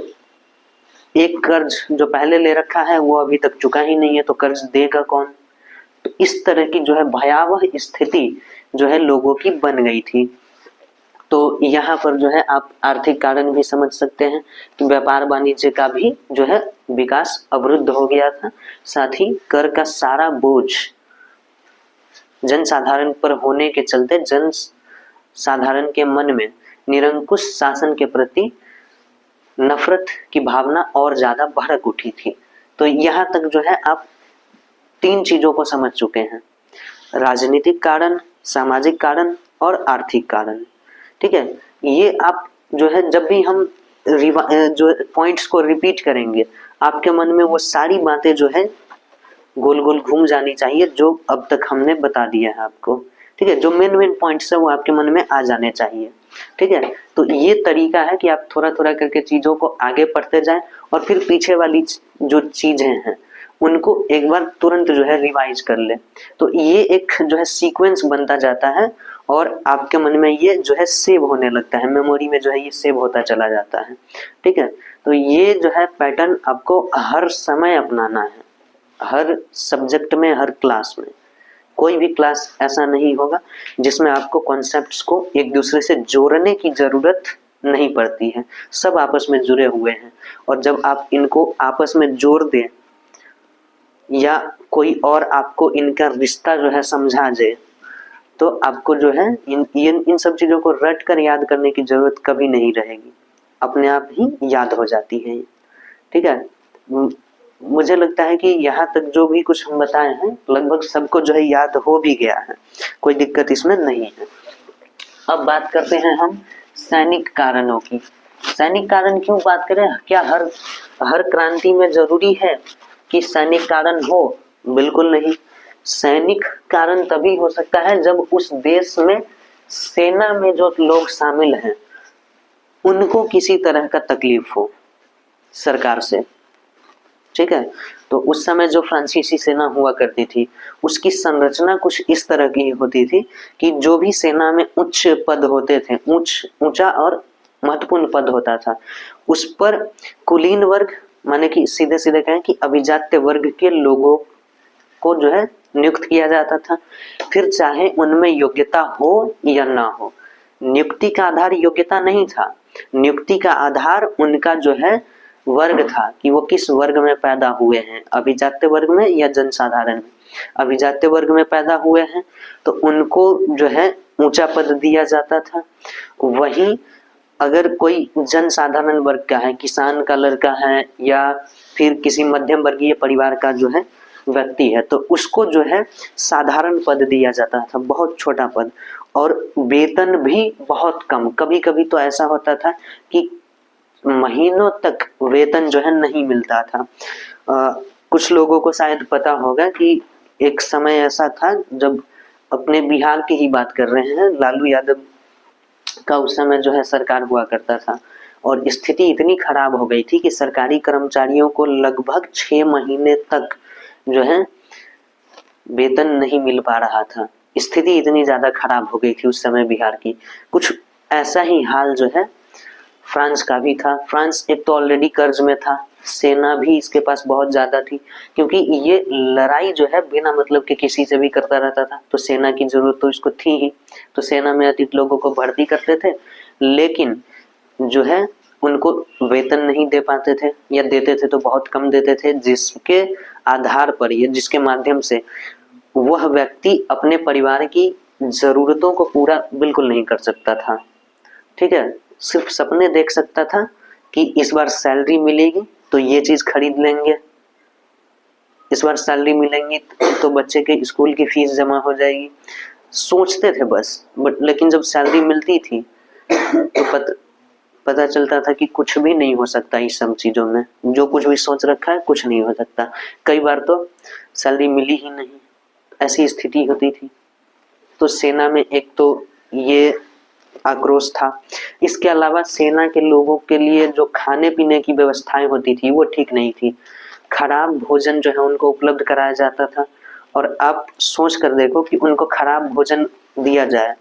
एक कर्ज जो पहले ले रखा है वो अभी तक चुका ही नहीं है, तो कर्ज देगा कौन? तो इस तरह की जो है भयावह स्थिति जो है लोगों की बन गई थी। तो यहाँ पर जो है आप आर्थिक कारण भी समझ सकते हैं कि व्यापार वाणिज्य का भी जो है विकास अवरुद्ध हो गया था। साथ ही कर का सारा बोझ जनसाधारण पर होने के चलते जन साधारण के मन में निरंकुश शासन के प्रति नफरत की भावना और ज्यादा भड़क उठी थी। तो यहाँ तक जो है आप 3 चीजों को समझ चुके हैं, राजनीतिक कारण, सामाजिक कारण और आर्थिक कारण। ठीक है, ये आप जो है जब भी हम जो पॉइंट्स को रिपीट करेंगे आपके मन में वो सारी बातें जो है गोल गोल घूम जानी चाहिए जो अब तक हमने बता दिया है आपको। ठीक है, जो मेन पॉइंट्स है वो आपके मन में आ जाने चाहिए। ठीक है, तो ये तरीका है कि आप थोड़ा थोड़ा करके चीजों को आगे पढ़ते जाएं और फिर पीछे वाली जो चीजें हैं उनको एक बार तुरंत जो है रिवाइज कर ले। तो ये एक जो है सीक्वेंस बनता जाता है और आपके मन में ये जो है सेव होने लगता है, मेमोरी में जो है ये सेव होता चला जाता है। ठीक है, तो ये जो है पैटर्न आपको हर समय अपनाना है, हर सब्जेक्ट में, हर क्लास में। कोई भी क्लास ऐसा नहीं होगा जिसमें आपको कॉन्सेप्ट्स को एक दूसरे से जोड़ने की जरूरत नहीं पड़ती है, सब आपस में जुड़े हुए हैं। और जब आप इनको आपस में जोड़ दें या कोई और आपको इनका रिश्ता जो है समझा दे, तो आपको जो है इन सब चीजों को रट कर याद करने की जरूरत कभी नहीं रहेगी, अपने आप ही याद हो जाती है। ठीक है, मुझे लगता है कि यहाँ तक जो भी कुछ हम बताए हैं लगभग सबको जो है याद हो भी गया है, कोई दिक्कत इसमें नहीं है। अब बात करते हैं हम सैनिक कारणों की। सैनिक कारण क्यों बात करें? क्या हर क्रांति में जरूरी है कि सैनिक कारण हो? बिल्कुल नहीं। सैनिक कारण तभी हो सकता है जब उस देश में सेना में जो लोग शामिल हैं उनको किसी तरह का तकलीफ हो सरकार से। ठीक है, तो उस समय जो फ्रांसीसी सेना हुआ करती थी उसकी संरचना कुछ इस तरह की होती थी कि जो भी सेना में उच्च पद होते थे, ऊंचा और महत्वपूर्ण पद होता था, उस पर कुलीन वर्ग माने कि सीधे सीधे कहें कि अभिजात्य वर्ग के लोगों को जो है नियुक्त किया जाता था। फिर चाहे उनमें योग्यता हो या ना हो, नियुक्ति का आधार योग्यता नहीं था, नियुक्ति का आधार उनका जो है वर्ग था कि वो किस वर्ग में पैदा हुए हैं, अभिजात्य वर्ग में या जनसाधारण में। अभिजात्य वर्ग में पैदा हुए हैं तो उनको जो है ऊंचा पद दिया जाता था। वहीं अगर कोई जनसाधारण वर्ग का है, किसान का लड़का है या फिर किसी मध्यम वर्गीय परिवार का जो है व्यक्ति है, तो उसको जो है साधारण पद दिया जाता था, बहुत छोटा पद, और वेतन भी बहुत कम। कभी कभी तो ऐसा होता था कि महीनों तक वेतन जो है नहीं मिलता था। कुछ लोगों को शायद पता होगा कि एक समय ऐसा था जब, अपने बिहार की ही बात कर रहे हैं, लालू यादव का उस समय जो है सरकार हुआ करता था और स्थिति इतनी खराब हो गई थी कि सरकारी कर्मचारियों को लगभग 6 महीने तक जो है वेतन नहीं मिल पा रहा था। स्थिति इतनी ज्यादा खराब हो गई थी उस समय बिहार की। कुछ ऐसा ही हाल जो है फ्रांस का भी था। फ्रांस एक तो ऑलरेडी कर्ज में था, सेना भी इसके पास बहुत ज्यादा थी, क्योंकि ये लड़ाई जो है बिना मतलब के किसी से भी करता रहता था, तो सेना की जरूरत तो इसको थी ही। तो सेना में अधिक लोगों को भर्ती करते थे, लेकिन जो है उनको वेतन नहीं दे पाते थे, या देते थे तो बहुत कम देते थे, जिसके आधार पर या जिसके माध्यम से वह व्यक्ति अपने परिवार की जरूरतों को पूरा बिल्कुल नहीं कर सकता था। ठीक है, सिर्फ सपने देख सकता था कि इस बार सैलरी मिलेगी तो ये चीज खरीद लेंगे, इस बार सैलरी मिलेंगी तो बच्चे के स्कूल की फीस जमा हो जाएगी, सोचते थे बस। बट लेकिन जब सैलरी मिलती थी तो पता चलता था कि कुछ भी नहीं हो सकता इस सब चीजों में, जो कुछ भी सोच रखा है कुछ नहीं हो सकता। कई बार तो सैलरी मिली ही नहीं, ऐसी स्थिति होती थी। तो सेना में एक तो ये आक्रोश था। इसके अलावा सेना के लोगों के लिए जो खाने पीने की व्यवस्थाएं होती थी वो ठीक नहीं थी, खराब भोजन जो है उनको उपलब्ध कराया जाता था। और आप सोच कर देखो कि उनको खराब भोजन दिया जाए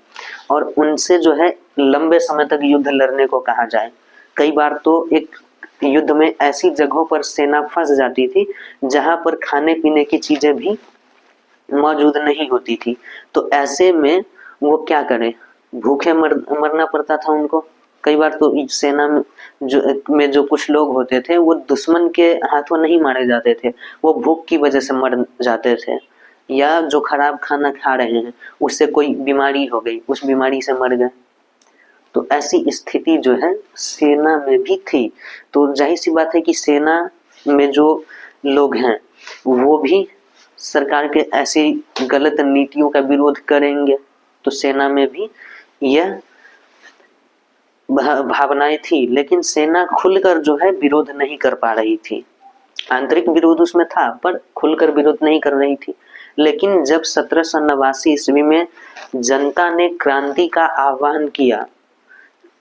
और उनसे जो है लंबे समय तक युद्ध लड़ने को कहा जाए। कई बार तो एक युद्ध में ऐसी जगहों पर सेना फंस जाती थी जहां पर खाने पीने की चीजें भी मौजूद नहीं होती थी। तो ऐसे में वो क्या करें, भूखे मरना पड़ता था उनको। कई बार तो सेना में जो कुछ लोग होते थे वो दुश्मन के हाथों नहीं मारे जाते थे, वो भूख की वजह से मर जाते थे, या जो खराब खाना खा रहे हैं उससे कोई बीमारी हो गई, उस बीमारी से मर गए। तो ऐसी स्थिति जो है सेना में भी थी। तो जाहिर सी बात है कि सेना में जो लोग हैं वो भी सरकार के ऐसी गलत नीतियों का विरोध करेंगे। तो सेना में भी यह भावनाएं थी, लेकिन सेना खुलकर जो है विरोध नहीं कर पा रही थी। आंतरिक विरोध उसमें था पर खुलकर विरोध नहीं कर रही थी। लेकिन जब 1789 ईस्वी में जनता ने क्रांति का आह्वान किया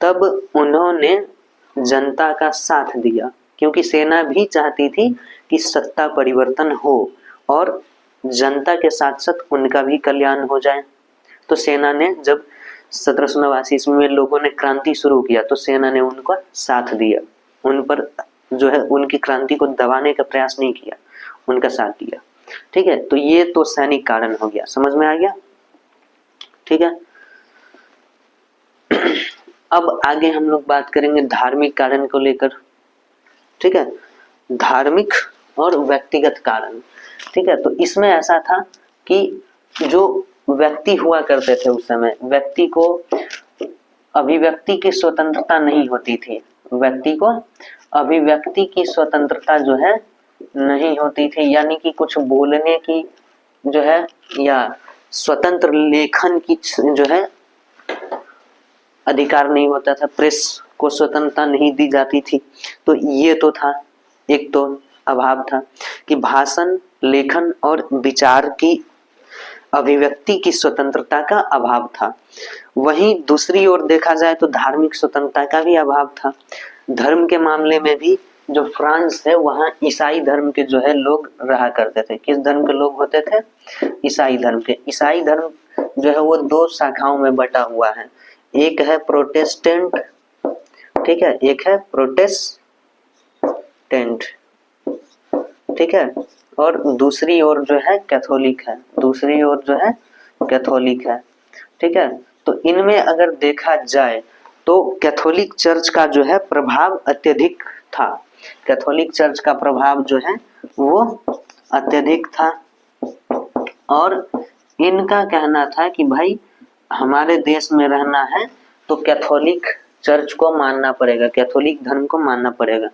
तब उन्होंने जनता का साथ दिया, क्योंकि सेना भी चाहती थी कि सत्ता परिवर्तन हो और जनता के साथ साथ उनका भी कल्याण हो जाए। तो सेना ने जब 1789 ईस्वी में लोगों ने क्रांति शुरू किया तो सेना ने उनका साथ दिया, उन पर जो है उनकी क्रांति को दबाने का प्रयास नहीं किया, उनका साथ दिया। ठीक है, तो ये तो सैनिक कारण हो गया, समझ में आ गया। ठीक है, अब आगे हम लोग बात करेंगे धार्मिक कारण को लेकर। ठीक है, धार्मिक और व्यक्तिगत कारण। ठीक है, तो इसमें ऐसा था कि जो व्यक्ति हुआ करते थे उस समय, व्यक्ति को अभिव्यक्ति की स्वतंत्रता नहीं होती थी, व्यक्ति को अभिव्यक्ति की स्वतंत्रता जो है नहीं होती थी, यानी कि कुछ बोलने की जो है या स्वतंत्र लेखन की जो है अधिकार नहीं होता था, प्रेस को स्वतंत्रता नहीं दी जाती थी। तो ये तो था, एक तो अभाव था कि भाषण, लेखन और विचार की अभिव्यक्ति की स्वतंत्रता का अभाव था। वहीं दूसरी ओर देखा जाए तो धार्मिक स्वतंत्रता का भी अभाव था। धर्म के मामले में भी जो फ्रांस है वहाँ ईसाई धर्म के जो है लोग रहा करते थे। किस धर्म के लोग होते थे? ईसाई धर्म के। ईसाई धर्म जो है वो दो शाखाओं में बटा हुआ है, एक है प्रोटेस्टेंट, ठीक है, एक है प्रोटेस्टेंट, ठीक है, और दूसरी ओर जो है कैथोलिक है, दूसरी ओर जो है कैथोलिक है। ठीक है, तो इनमें अगर देखा जाए तो कैथोलिक चर्च का जो है प्रभाव अत्यधिक था, कैथोलिक चर्च का प्रभाव जो है वो अत्यधिक था। और इनका कहना था कि भाई हमारे देश में रहना है तो कैथोलिक चर्च को मानना पड़ेगा, कैथोलिक धर्म को मानना पड़ेगा।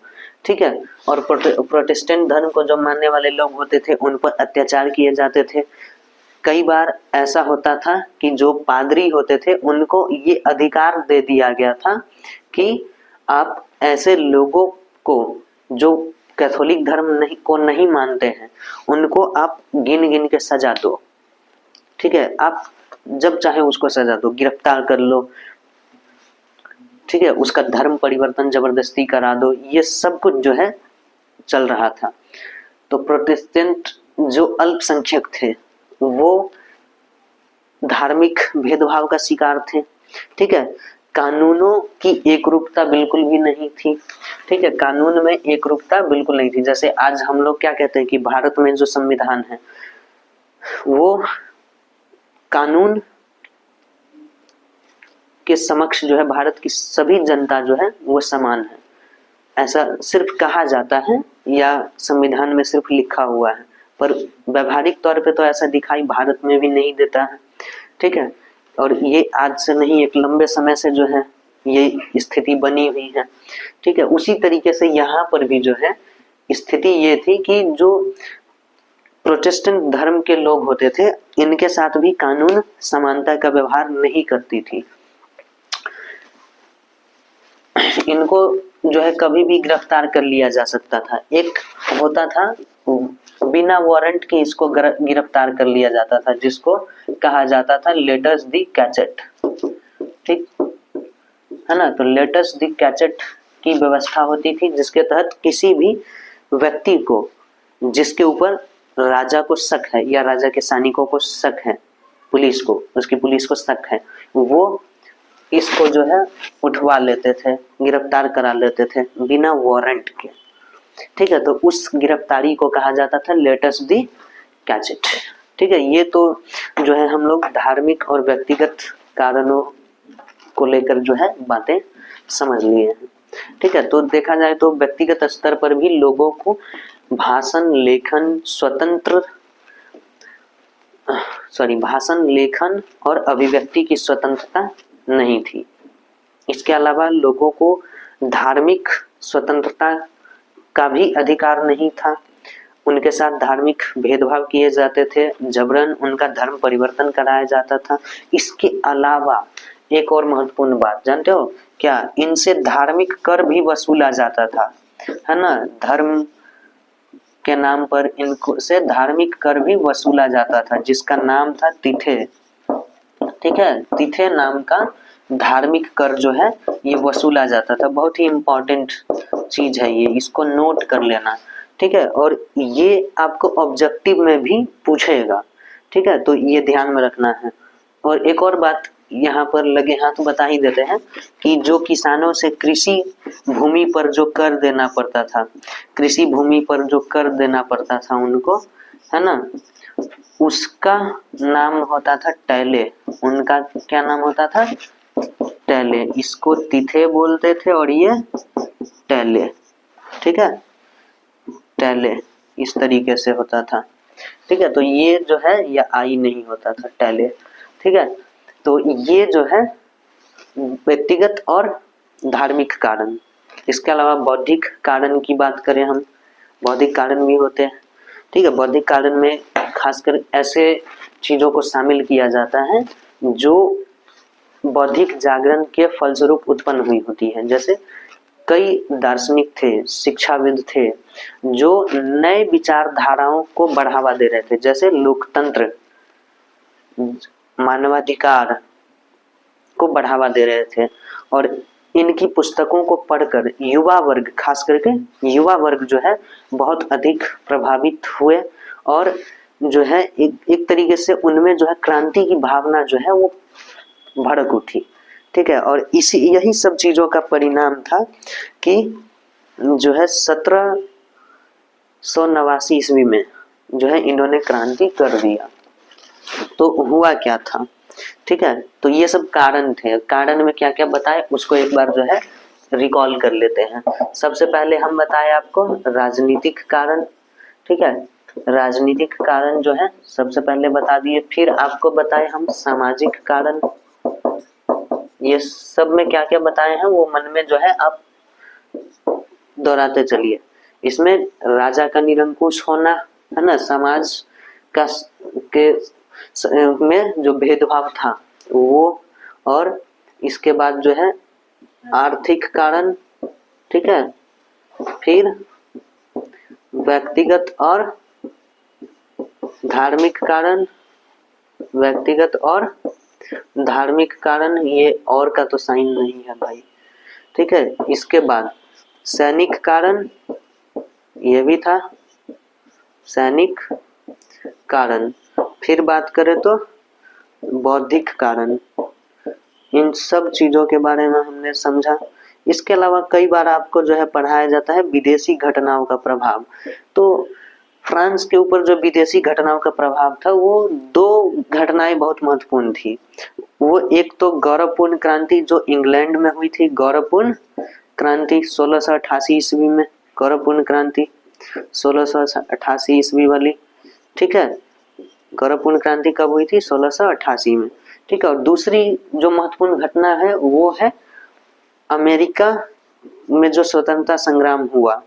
ठीक है, और प्रोटेस्टेंट धर्म को जो मानने वाले लोग होते थे उन पर अत्याचार किए जाते थे। कई बार ऐसा होता था कि जो पादरी होते थे उनको ये अधिकार दे दिया गया था कि आप ऐसे लोगों को जो कैथोलिक धर्म नहीं मानते हैं उनको आप गिन गिन के सजा दो। ठीक है, आप जब चाहे उसको सजा दो, गिरफ्तार कर लो, ठीक है, उसका धर्म परिवर्तन जबरदस्ती करा दो, ये सब कुछ जो है चल रहा था। तो प्रोटेस्टेंट जो अल्पसंख्यक थे वो धार्मिक भेदभाव का शिकार थे। ठीक है, कानूनों की एकरूपता बिल्कुल भी नहीं थी। ठीक है, कानून में एकरूपता बिल्कुल नहीं थी। जैसे आज हम लोग क्या कहते हैं कि भारत में जो संविधान है वो कानून के समक्ष जो है भारत की सभी जनता जो है वो समान है, ऐसा सिर्फ कहा जाता है या संविधान में सिर्फ लिखा हुआ है, पर व्यवहारिक तौर पे तो ऐसा दिखाई भारत में भी नहीं देता है। ठीक है, और ये आज से नहीं, एक लंबे समय से जो है ये स्थिति बनी हुई है। ठीक है, उसी तरीके से यहाँ पर भी जो है स्थिति ये थी कि जो प्रोटेस्टेंट धर्म के लोग होते थे इनके साथ भी कानून समानता का व्यवहार नहीं करती थी। इनको जो है कभी भी गिरफ्तार कर लिया जा सकता था। एक होता था बिना वारंट के इसको गिरफ्तार कर लिया जाता था, जिसको कहा जाता था लेटर्स दी कैचेट। ठीक है ना, तो लेटर्स दी कैचेट की व्यवस्था होती थी जिसके तहत किसी भी व्यक्ति को जिसके ऊपर राजा को शक है या राजा के सैनिकों को शक है, पुलिस को, उसकी पुलिस को शक है, वो इसको जो है उठवा लेते थे, गिरफ्तार करा लेते थे बिना वारंट के। ठीक है, तो उस गिरफ्तारी को कहा जाता था लेटर्स दी कैचेट। ठीक है, ये तो जो है हम लोग धार्मिक और व्यक्तिगत कारणों को लेकर जो है बातें समझ लिए हैं। ठीक है, तो देखा जाए तो व्यक्तिगत स्तर पर भी लोगों को भाषण लेखन और अभिव्यक्ति की स्वतंत्रता नहीं थी। इसके अलावा लोगों को धार्मिक स्वतंत्रता का भी अधिकार नहीं था, उनके साथ धार्मिक भेदभाव किए जाते थे, जबरन उनका धर्म परिवर्तन कराया जाता था। इसके अलावा एक और महत्वपूर्ण बात जानते हो क्या? इनसे धार्मिक कर भी वसूला जाता था, है ना, धर्म के नाम पर इनको से धार्मिक कर भी वसूला जाता था जिसका नाम था तिथे। ठीक है, तिथे नाम का धार्मिक कर जो है ये वसूला जाता था। बहुत ही इंपॉर्टेंट चीज है ये, इसको नोट कर लेना। ठीक है, और ये आपको ऑब्जेक्टिव में भी पूछेगा। ठीक है, तो ये ध्यान में रखना है। और एक और बात यहाँ पर लगे हाथ बता ही देते हैं कि जो किसानों से कृषि भूमि पर जो कर देना पड़ता था, कृषि भूमि पर जो कर देना पड़ता था उनको, है ना, उसका नाम होता था टैले। उनका क्या नाम होता था? टैले। इसको तिथे बोलते थे और ये टैले। ठीक है, टैले इस तरीके से होता था। ठीक है, तो ये जो है ये आई नहीं होता था, टैले। ठीक है, तो ये जो है व्यक्तिगत और धार्मिक कारण। इसके अलावा बौद्धिक कारण की बात करें हम, बौद्धिक कारण भी होते हैं। ठीक है, बौद्धिक कारण में खासकर ऐसे चीजों को शामिल किया जाता है जो बौद्धिक जागरण के फलस्वरूप उत्पन्न हुई होती है। जैसे कई दार्शनिक थे, शिक्षाविद थे जो नए विचारधाराओं को बढ़ावा दे रहे थे, जैसे लोकतंत्र, मानवाधिकार को बढ़ावा दे रहे थे। और इनकी पुस्तकों को पढ़कर युवा वर्ग, खास करके युवा वर्ग जो है बहुत अधिक प्रभावित हुए और जो है एक तरीके से उनमें जो है क्रांति की भावना जो है वो भड़क उठी। ठीक है, और इसी यही सब चीजों का परिणाम था कि जो है 1789 ईस्वी में जो है इन्होंने क्रांति कर दिया। तो हुआ क्या था? ठीक है, तो ये सब कारण थे। कारण में क्या क्या बताए उसको एक बार जो है रिकॉल कर लेते हैं। सबसे पहले हम बताए आपको राजनीतिक कारण। ठीक है, राजनीतिक कारण जो है सबसे पहले बता दिए। फिर आपको बताए हम सामाजिक कारण। ये सब में क्या क्या बताए हैं वो मन में जो है आप दोहराते चलिए। इसमें राजा का निरंकुश होना, है ना, समाज का के में जो भेदभाव था वो, और इसके बाद जो है आर्थिक कारण। ठीक है, फिर व्यक्तिगत और धार्मिक कारण, व्यक्तिगत और धार्मिक कारण, ये और का तो साइन नहीं है भाई। ठीक है, इसके बाद सैनिक कारण, ये भी था सैनिक कारण। फिर बात करें तो बौद्धिक कारण। इन सब चीजों के बारे में हमने समझा। इसके अलावा कई बार आपको जो है पढ़ाया जाता है विदेशी घटनाओं का प्रभाव। तो फ्रांस के ऊपर जो विदेशी घटनाओं का प्रभाव था वो दो घटनाएं बहुत महत्वपूर्ण थी। वो एक तो गौरवपूर्ण क्रांति जो इंग्लैंड में हुई थी, गौरवपूर्ण क्रांति 1688 ईस्वी में, गौरवपूर्ण क्रांति 1688 ईस्वी वाली। ठीक है, गौरवपूर्ण क्रांति कब हुई थी? 1688 में। ठीक है, और दूसरी जो महत्वपूर्ण घटना है वो है अमेरिका में जो स्वतंत्रता संग्राम हुआ।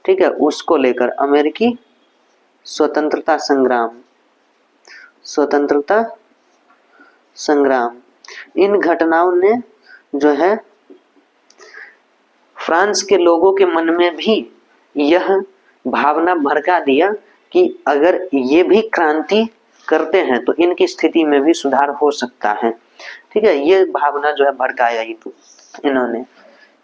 ठीक है, उसको लेकर अमेरिकी स्वतंत्रता संग्राम, स्वतंत्रता संग्राम। इन घटनाओं ने जो है फ्रांस के लोगों के मन में भी यह भावना भड़का दिया कि अगर ये भी क्रांति करते हैं तो इनकी स्थिति में भी सुधार हो सकता है। ठीक है, ये भावना जो है भड़काया इन्होंने।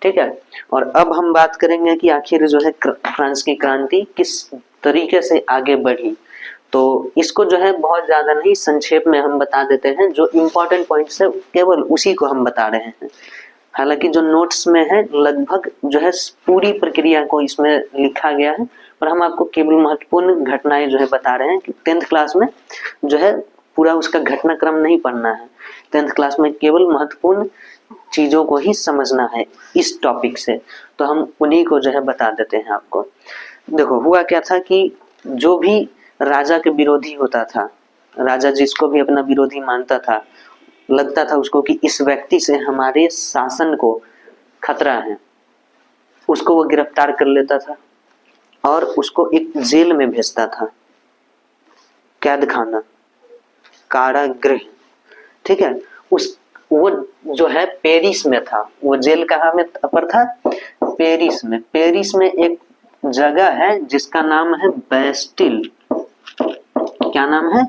ठीक है, और अब हम बात करेंगे कि आखिर जो है फ्रांस की क्रांति किस तरीके से आगे बढ़ी। तो इसको जो है बहुत ज्यादा नहीं, संक्षेप में हम बता देते हैं। जो इम्पोर्टेंट पॉइंट्स है केवल उसी को हम बता रहे हैं। हालांकि जो नोट्स में है लगभग जो है पूरी प्रक्रिया को इसमें लिखा गया है, पर हम आपको केवल महत्वपूर्ण घटनाएं जो है बता रहे हैं कि 10th क्लास में जो है पूरा उसका घटनाक्रम नहीं पढ़ना है। 10th क्लास में केवल महत्वपूर्ण चीजों को ही समझना है इस टॉपिक से, तो हम उन्हीं को जो है बता देते हैं आपको। देखो हुआ क्या था कि जो भी राजा के विरोधी होता था, राजा जिसको भी अपना विरोधी मानता था, लगता था उसको कि इस व्यक्ति से हमारे शासन को खतरा है, उसको वो गिरफ्तार कर लेता था और उसको एक जेल में भेजता था, कैद खाना, कारागृह। ठीक है, उस वो जो है पेरिस में था। वो जेल कहाँ में पर था? पेरिस में। पेरिस में एक जगह है जिसका नाम है बैस्टिल। क्या नाम है?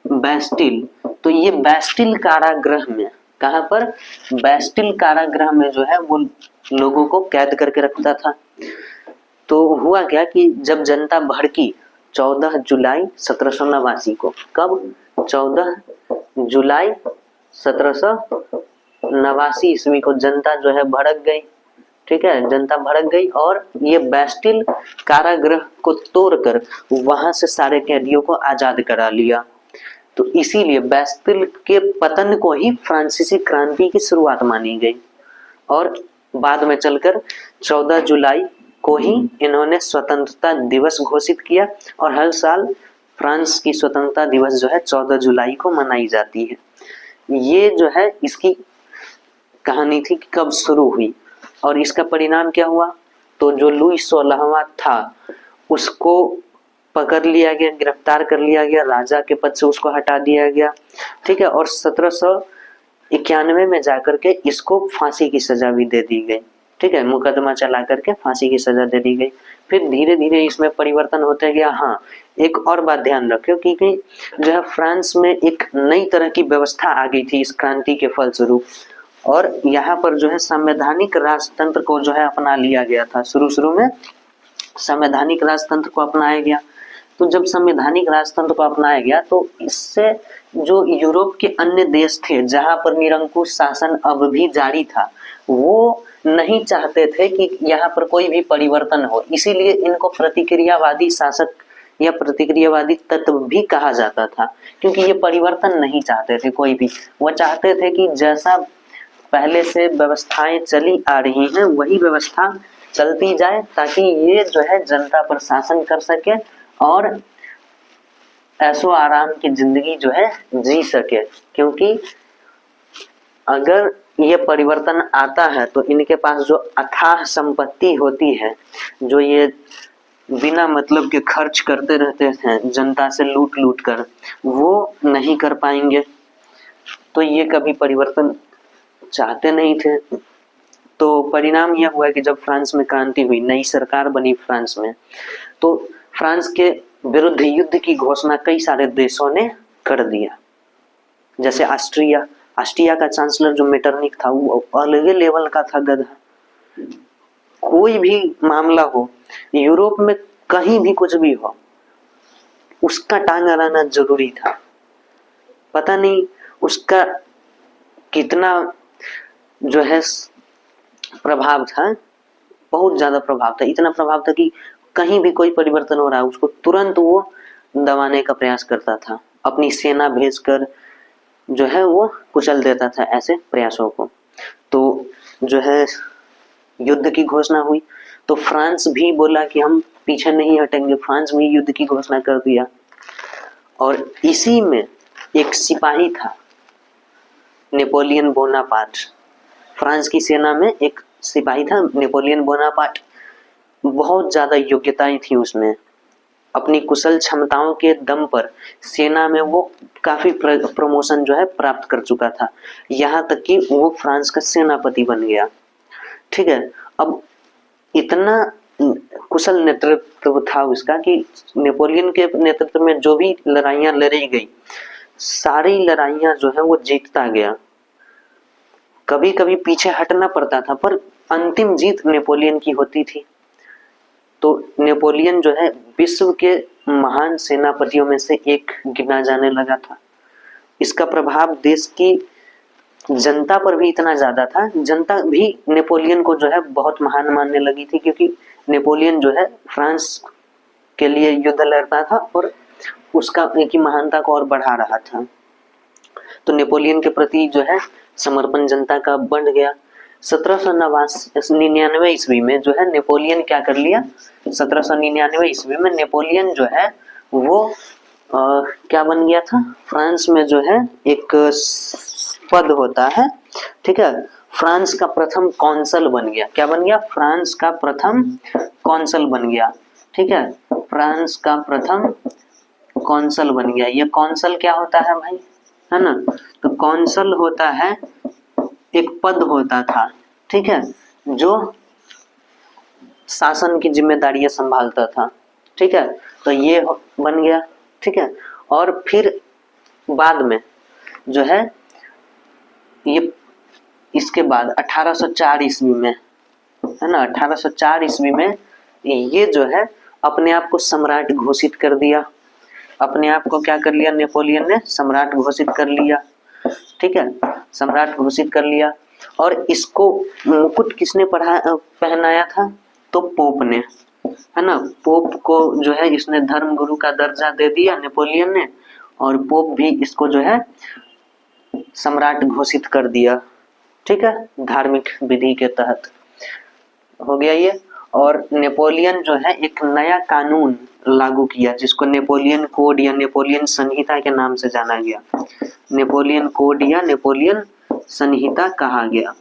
बैस्टिल। तो ये बैस्टिल कारागृह में, कहाँ पर? बैस्टिल कारागृह में जो है वो लोगों को कैद करके रखता था। तो हुआ क्या कि जब जनता भड़की 14 जुलाई 1789 को, कब? 14 जुलाई 1789 ईस्वी को जनता जो है भड़क गई। ठीक है, जनता भड़क गई और ये बैस्टिल कारागृह को तोड़कर वहां से सारे कैदियों को आजाद करा लिया। तो इसीलिए बैस्टिल के पतन को ही फ्रांसीसी क्रांति की शुरुआत मानी गई और बाद में चलकर 14 जुलाई को ही इन्होंने स्वतंत्रता दिवस घोषित किया और हर साल फ्रांस की स्वतंत्रता दिवस जो है 14 जुलाई को मनाई जाती है। ये जो है इसकी कहानी थी कि कब शुरू हुई और इसका परिणाम क्या हुआ। तो जो लुई 16वां था उसको पकड़ लिया गया, गिरफ्तार कर लिया गया, राजा के पद से उसको हटा दिया गया, ठीक है। और 1791 में जाकर के इसको फांसी की सजा भी दे दी गई, ठीक है, मुकदमा चला करके फांसी की सजा दे दी गई। फिर धीरे धीरे इसमें परिवर्तन होते गया। हाँ, एक और बात ध्यान रखियो कि जो है फ्रांस में एक नई तरह की व्यवस्था आ गई थी इस क्रांति के फलस्वरूप और यहाँ पर जो है संवैधानिक राजतंत्र को जो है अपना लिया गया था। शुरू में संवैधानिक राजतंत्र को अपनाया गया। तो जब संवैधानिक राजतंत्र को अपनाया गया तो इससे जो यूरोप के अन्य देश थे जहां पर निरंकुश शासन अब भी जारी था वो नहीं चाहते थे कि यहाँ पर कोई भी परिवर्तन हो, इसीलिए इनको प्रतिक्रियावादी शासक या प्रतिक्रियावादी तत्व भी कहा जाता था, क्योंकि ये परिवर्तन नहीं चाहते थे कोई भी। वो चाहते थे कि जैसा पहले से व्यवस्थाएं चली आ रही हैं वही व्यवस्था चलती जाए ताकि ये जो है जनता पर शासन कर सके और ऐशो आराम की जिंदगी जो है जी सके। क्योंकि अगर ये परिवर्तन आता है तो इनके पास जो अथाह संपत्ति होती है, जो ये बिना मतलब के खर्च करते रहते हैं जनता से लूट लूट कर, वो नहीं कर पाएंगे। तो ये कभी परिवर्तन चाहते नहीं थे। तो परिणाम यह हुआ कि जब फ्रांस में क्रांति हुई, नई सरकार बनी फ्रांस में, तो फ्रांस के विरुद्ध युद्ध की घोषणा कई सारे देशों ने कर दिया। जैसे ऑस्ट्रिया का चांसलर जो मेटरनिक था वो अलग लेवल का था, गधा। कोई भी मामला हो यूरोप में, कहीं भी कुछ भी हो, उसका टांग अड़ाना जरूरी था। पता नहीं उसका कितना जो है प्रभाव था, बहुत ज्यादा प्रभाव था। इतना प्रभाव था कि कहीं भी कोई परिवर्तन हो रहा है उसको तुरंत वो दबाने का प्रयास करता था, अपनी सेना भेजकर जो है वो कुचल देता था ऐसे प्रयासों को। तो जो है युद्ध की घोषणा हुई तो फ्रांस भी बोला कि हम पीछे नहीं हटेंगे, फ्रांस भी युद्ध की घोषणा कर दिया। और इसी में एक सिपाही था, नेपोलियन बोनापार्ट। फ्रांस की सेना में एक सिपाही था नेपोलियन बोनापार्ट। बहुत ज्यादा योग्यताएं थी उसमें, अपनी कुशल क्षमताओं के दम पर सेना में वो काफी प्रमोशन जो है प्राप्त कर चुका था, यहाँ तक कि वो फ्रांस का सेनापति बन गया, ठीक है। अब इतना कुशल नेतृत्व था उसका कि नेपोलियन के नेतृत्व में जो भी लड़ाइयां लड़ी गई, सारी लड़ाइयां जो है वो जीतता गया। कभी कभी पीछे हटना पड़ता था पर अंतिम जीत नेपोलियन की होती थी। तो नेपोलियन जो है विश्व के महान सेनापतियों में से एक गिना जाने लगा था। इसका प्रभाव देश की जनता पर भी इतना ज्यादा था, जनता भी नेपोलियन को जो है बहुत महान मानने लगी थी, क्योंकि नेपोलियन जो है फ्रांस के लिए युद्ध लड़ता था और उसका की महानता को और बढ़ा रहा था। तो नेपोलियन के प्रति जो है समर्पण जनता का बढ़ गया। 1799 ईस्वी में जो है नेपोलियन क्या कर लिया, 1799 ईस्वी में नेपोलियन जो है वो क्या बन गया था, फ्रांस में जो है एक पद होता है, ठीक है, फ्रांस का प्रथम कौंसल बन गया। क्या बन गया, फ्रांस का प्रथम कौंसल बन गया, ठीक है, फ्रांस का प्रथम कौंसल बन गया। ये कौंसल क्या होता है भाई, है ना, तो कौंसल होता है एक पद होता था, ठीक है, जो शासन की जिम्मेदारियां संभालता था, ठीक है। तो ये बन गया, ठीक है। और फिर बाद में जो है ये इसके बाद 1804 ईस्वी में, है ना, 1804 ईस्वी में ये जो है अपने आप को सम्राट घोषित कर दिया। अपने आप को क्या कर लिया, नेपोलियन ने सम्राट घोषित कर लिया, ठीक है, सम्राट घोषित कर लिया। और इसको मुकुट किसने पहनाया था? तो पोप ने, है ना। पोप को जो है इसने धर्म गुरु का दर्जा दे दिया नेपोलियन ने, और पोप भी इसको जो है सम्राट घोषित कर दिया। ठीक है, धार्मिक विधि के तहत हो गया ये। और नेपोलियन जो है एक नया कानून लागू किया जिसको नेपोलियन कोड या नेपोलियन संहिता के नाम से जाना गया। नेपोलियन कोड या नेपोलियन संहिता कहा गया।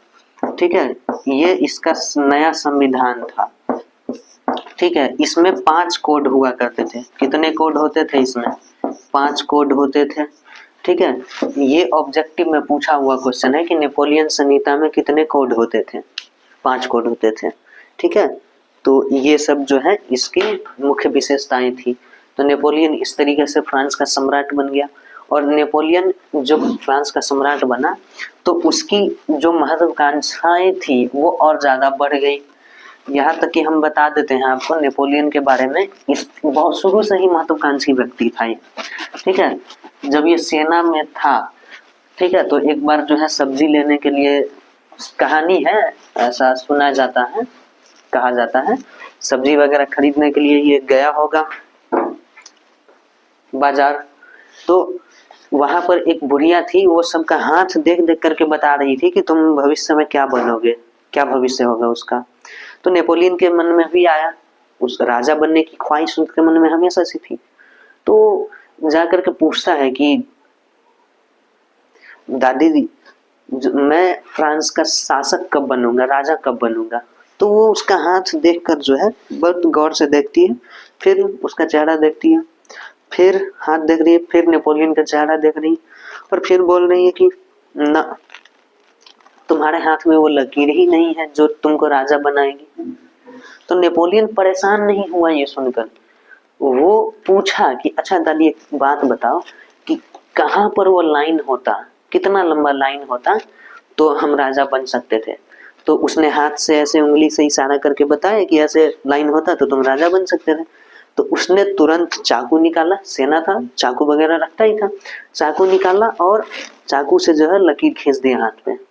ठीक है, ये इसका नया संविधान था। ठीक है, इसमें 5 कोड हुआ करते थे। कितने कोड होते थे इसमें? 5 कोड होते थे। ठीक है, ये ऑब्जेक्टिव में पूछा हुआ क्वेश्चन है कि नेपोलियन संहिता में कितने कोड होते थे? 5 कोड होते थे। ठीक है, तो ये सब जो है इसकी मुख्य विशेषताएं थी। तो नेपोलियन इस तरीके से फ्रांस का सम्राट बन गया। और नेपोलियन जब फ्रांस का सम्राट बना तो उसकी जो महत्वाकांक्षाएं थी वो और ज्यादा बढ़ गई। यहाँ तक कि हम बता देते हैं आपको नेपोलियन के बारे में, इस बहुत शुरू से ही महत्वाकांक्षी व्यक्ति था ये। ठीक है, जब ये सेना में था, ठीक है, तो एक बार जो है सब्जी लेने के लिए, कहानी है ऐसा सुना जाता है, कहा जाता है, सब्जी वगैरह खरीदने के लिए ये गया होगा बाजार। तो वहां पर एक बुढ़िया थी, वो सबका हाथ देख देख करके बता रही थी कि तुम भविष्य में क्या बनोगे, क्या भविष्य होगा उसका। तो नेपोलियन के मन में भी आया, उस राजा बनने की ख्वाहिश उसके मन में हमेशा से थी। तो जाकर के पूछता है कि दादी मैं फ्रांस का शासक कब बनूंगा, राजा कब बनूंगा? तो वो उसका हाथ देखकर जो है बहुत गौर से देखती है, फिर उसका चेहरा देखती है, फिर हाथ देख रही है, फिर नेपोलियन का चेहरा देख रही है, और फिर बोल रही है कि ना, तुम्हारे हाथ में वो लकीर ही नहीं है जो तुमको राजा बनाएगी। तो नेपोलियन परेशान नहीं हुआ ये सुनकर। वो पूछा कि अच्छा दादी एक बात बताओ कि कहाँ पर वो लाइन होता, कितना लंबा लाइन होता तो हम राजा बन सकते थे? तो उसने हाथ से ऐसे उंगली से इशारा करके बताया कि ऐसे लाइन होता तो तुम राजा बन सकते थे। तो उसने तुरंत चाकू निकाला, सेना था, चाकू वगैरह रखता ही था, चाकू निकाला और चाकू से जो है लकीर खींच दिया हाथ पे।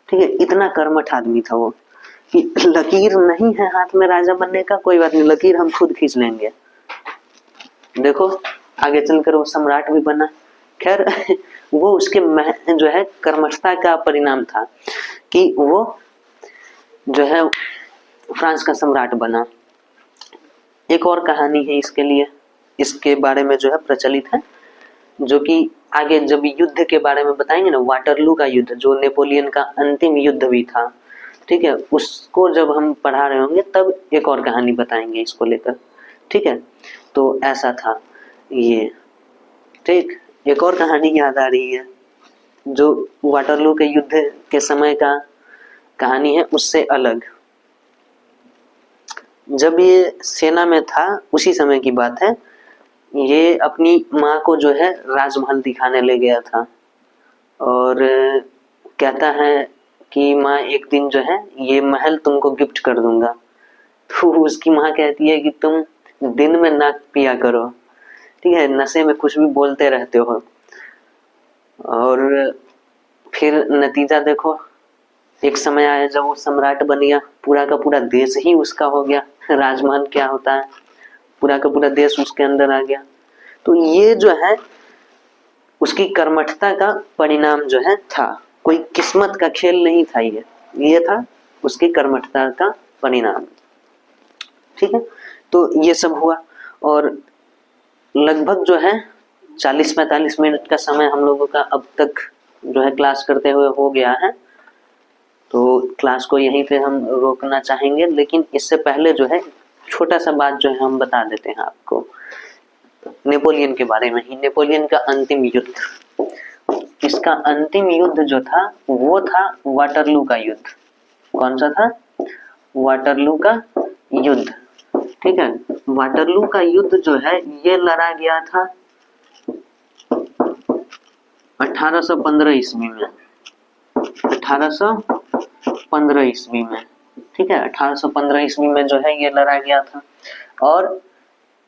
ठीक है, इतना कर्मठ आदमी था वो कि लकीर नहीं है हाथ में राजा बनने का, कोई बात नहीं, लकीर हम खुद खींच लेंगे। देखो आगे चलकर वो सम्राट भी बना। खैर वो उसके जो है कर्मठता का परिणाम था कि वो जो है फ्रांस का सम्राट बना। एक और कहानी है इसके लिए, इसके बारे में जो है प्रचलित है, जो कि आगे जब युद्ध के बारे में बताएंगे ना, वाटरलू का युद्ध जो नेपोलियन का अंतिम युद्ध भी था, ठीक है, उसको जब हम पढ़ा रहे होंगे तब एक और कहानी बताएंगे इसको लेकर। ठीक है, तो ऐसा था ये। ठीक, एक और कहानी याद आ रही है जो वाटरलू के युद्ध के समय का कहानी है, उससे अलग। जब ये सेना में था उसी समय की बात है, ये अपनी माँ को जो है राजमहल दिखाने ले गया था और कहता है कि माँ एक दिन जो है ये महल तुमको गिफ्ट कर दूंगा। तो उसकी माँ कहती है कि तुम दिन में ना पिया करो, ठीक है, नशे में कुछ भी बोलते रहते हो। और फिर नतीजा देखो, एक समय आया जब वो सम्राट बन गया, पूरा का पूरा देश ही उसका हो गया। राजमहल क्या होता है, पूरा का पूरा देश उसके अंदर आ गया। तो ये जो है उसकी कर्मठता का परिणाम जो है था, कोई किस्मत का खेल नहीं था, ये था उसकी कर्मठता का परिणाम। ठीक है, तो ये सब हुआ और लगभग जो है 40-45 मिनट का समय हम लोगों का अब तक जो है क्लास करते हुए हो गया है। तो क्लास को यहीं पे हम रोकना चाहेंगे, लेकिन इससे पहले जो है छोटा सा बात जो है हम बता देते हैं आपको नेपोलियन के बारे में ही। नेपोलियन का अंतिम युद्ध, इसका अंतिम युद्ध जो था वो था वाटरलू का युद्ध। कौन सा था? वाटरलू का युद्ध। ठीक है, वाटरलू का युद्ध जो है ये लड़ा गया था 1815 ईस्वी में। 1815 ईस्वी में, ठीक है, 1815 ईस्वी में जो है ये लड़ा गया था। और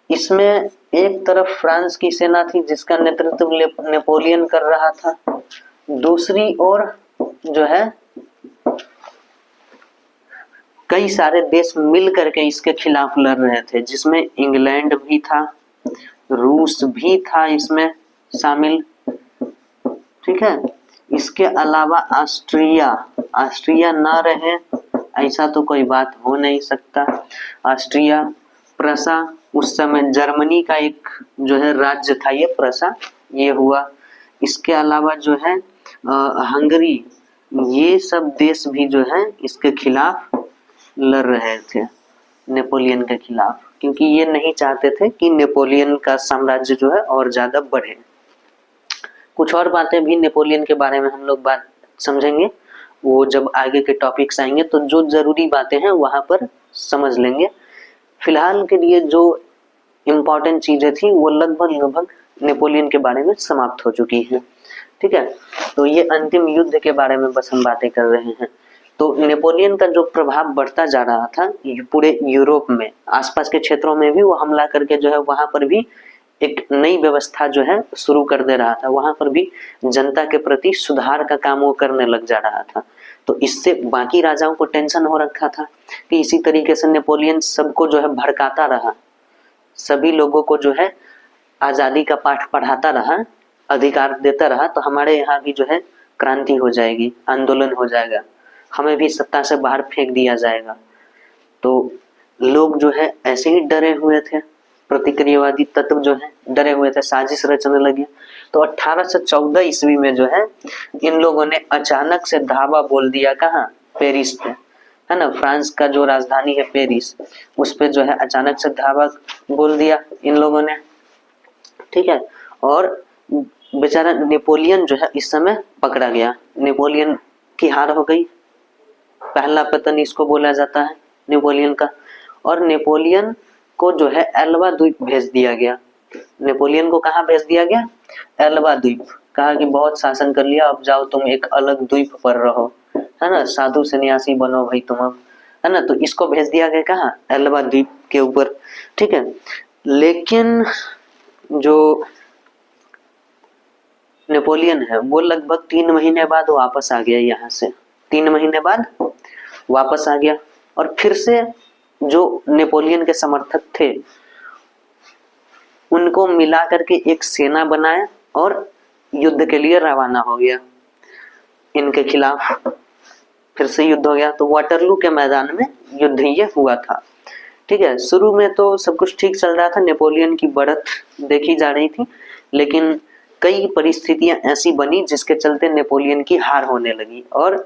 इसमें एक तरफ फ्रांस की सेना थी जिसका नेतृत्व नेपोलियन कर रहा था, दूसरी ओर जो है कई सारे देश मिल करके इसके खिलाफ लड़ रहे थे, जिसमें इंग्लैंड भी था, रूस भी था इसमें शामिल, ठीक है। इसके अलावा ऑस्ट्रिया ना रहे ऐसा तो कोई बात हो नहीं सकता। ऑस्ट्रिया, प्रसा, उस समय जर्मनी का एक जो है राज्य था ये प्रसा, ये हुआ। इसके अलावा जो है हंगरी, ये सब देश भी जो है इसके खिलाफ लड़ रहे थे नेपोलियन के खिलाफ, क्योंकि ये नहीं चाहते थे कि नेपोलियन का साम्राज्य जो है और ज्यादा बढ़े। कुछ और बातें भी नेपोलियन के बारे में हम लोग बात समझेंगे, वो जब आगे के टॉपिक्स आएंगे तो जो जरूरी बातें हैं वहां पर समझ लेंगे। फिलहाल के लिए जो इम्पोर्टेंट चीजें थी वो लगभग नेपोलियन के बारे में समाप्त हो चुकी हैं, ठीक है। तो ये अंतिम युद्ध के बारे में बस हम बातें कर रहे हैं। तो नेपोलियन का जो प्रभाव बढ़ता जा रहा था पूरे यूरोप में, आसपास के क्षेत्रों में भी वो हमला करके जो है वहां पर भी एक नई व्यवस्था जो है शुरू कर दे रहा था, वहां पर भी जनता के प्रति सुधार का काम वो करने लग जा रहा था। तो इससे बाकी राजाओं को टेंशन हो रखा था कि इसी तरीके से नेपोलियन सबको जो है भड़काता रहा, सभी लोगों को जो है आजादी का पाठ पढ़ाता रहा, अधिकार देता रहा, तो हमारे यहाँ भी जो है क्रांति हो जाएगी, आंदोलन हो जाएगा, हमें भी सत्ता से बाहर फेंक दिया जाएगा। तो लोग जो है ऐसे ही डरे हुए थे, प्रतिक्रियावादी तत्व जो है डरे हुए थे, साजिश रचने लगे। तो 1814 ईस्वी में जो है इन लोगों ने अचानक से धावा बोल दिया, कहाँ? पेरिस पे, है ना, फ्रांस का जो राजधानी है पेरिस, उस पे जो है अचानक से धावा बोल दिया इन लोगों ने, ठीक है। और बेचारा नेपोलियन जो है इस समय पकड़ा गया, नेपोलियन की हार हो गई, पहला पतन इसको बोला जाता है नेपोलियन का। और नेपोलियन को जो है एल्बा द्वीप भेज दिया गया। नेपोलियन को कहाँ भेज दिया गया? एल्बा द्वीप। कहा कि बहुत शासन कर लिया, अब जाओ तुम एक अलग द्वीप पर रहो, है ना, साधु सन्यासी बनो भाई तुम अब, है ना। तो इसको भेज दिया गया कहाँ? एल्बा द्वीप के ऊपर, ठीक है। लेकिन जो नेपोलियन है वो लगभग 3 महीने बाद वापस आ गया यहाँ से, 3 महीने बाद वापस आ गया। और फिर से जो नेपोलियन के समर्थक थे उनको मिला करके एक सेना बनाया और युद्ध के लिए रवाना हो गया, इनके खिलाफ फिर से युद्ध हो गया। तो वाटरलू के मैदान में युद्ध ये हुआ था, ठीक है। शुरू में तो सब कुछ ठीक चल रहा था, नेपोलियन की बढ़त देखी जा रही थी, लेकिन कई परिस्थितियां ऐसी बनी जिसके चलते नेपोलियन की हार होने लगी और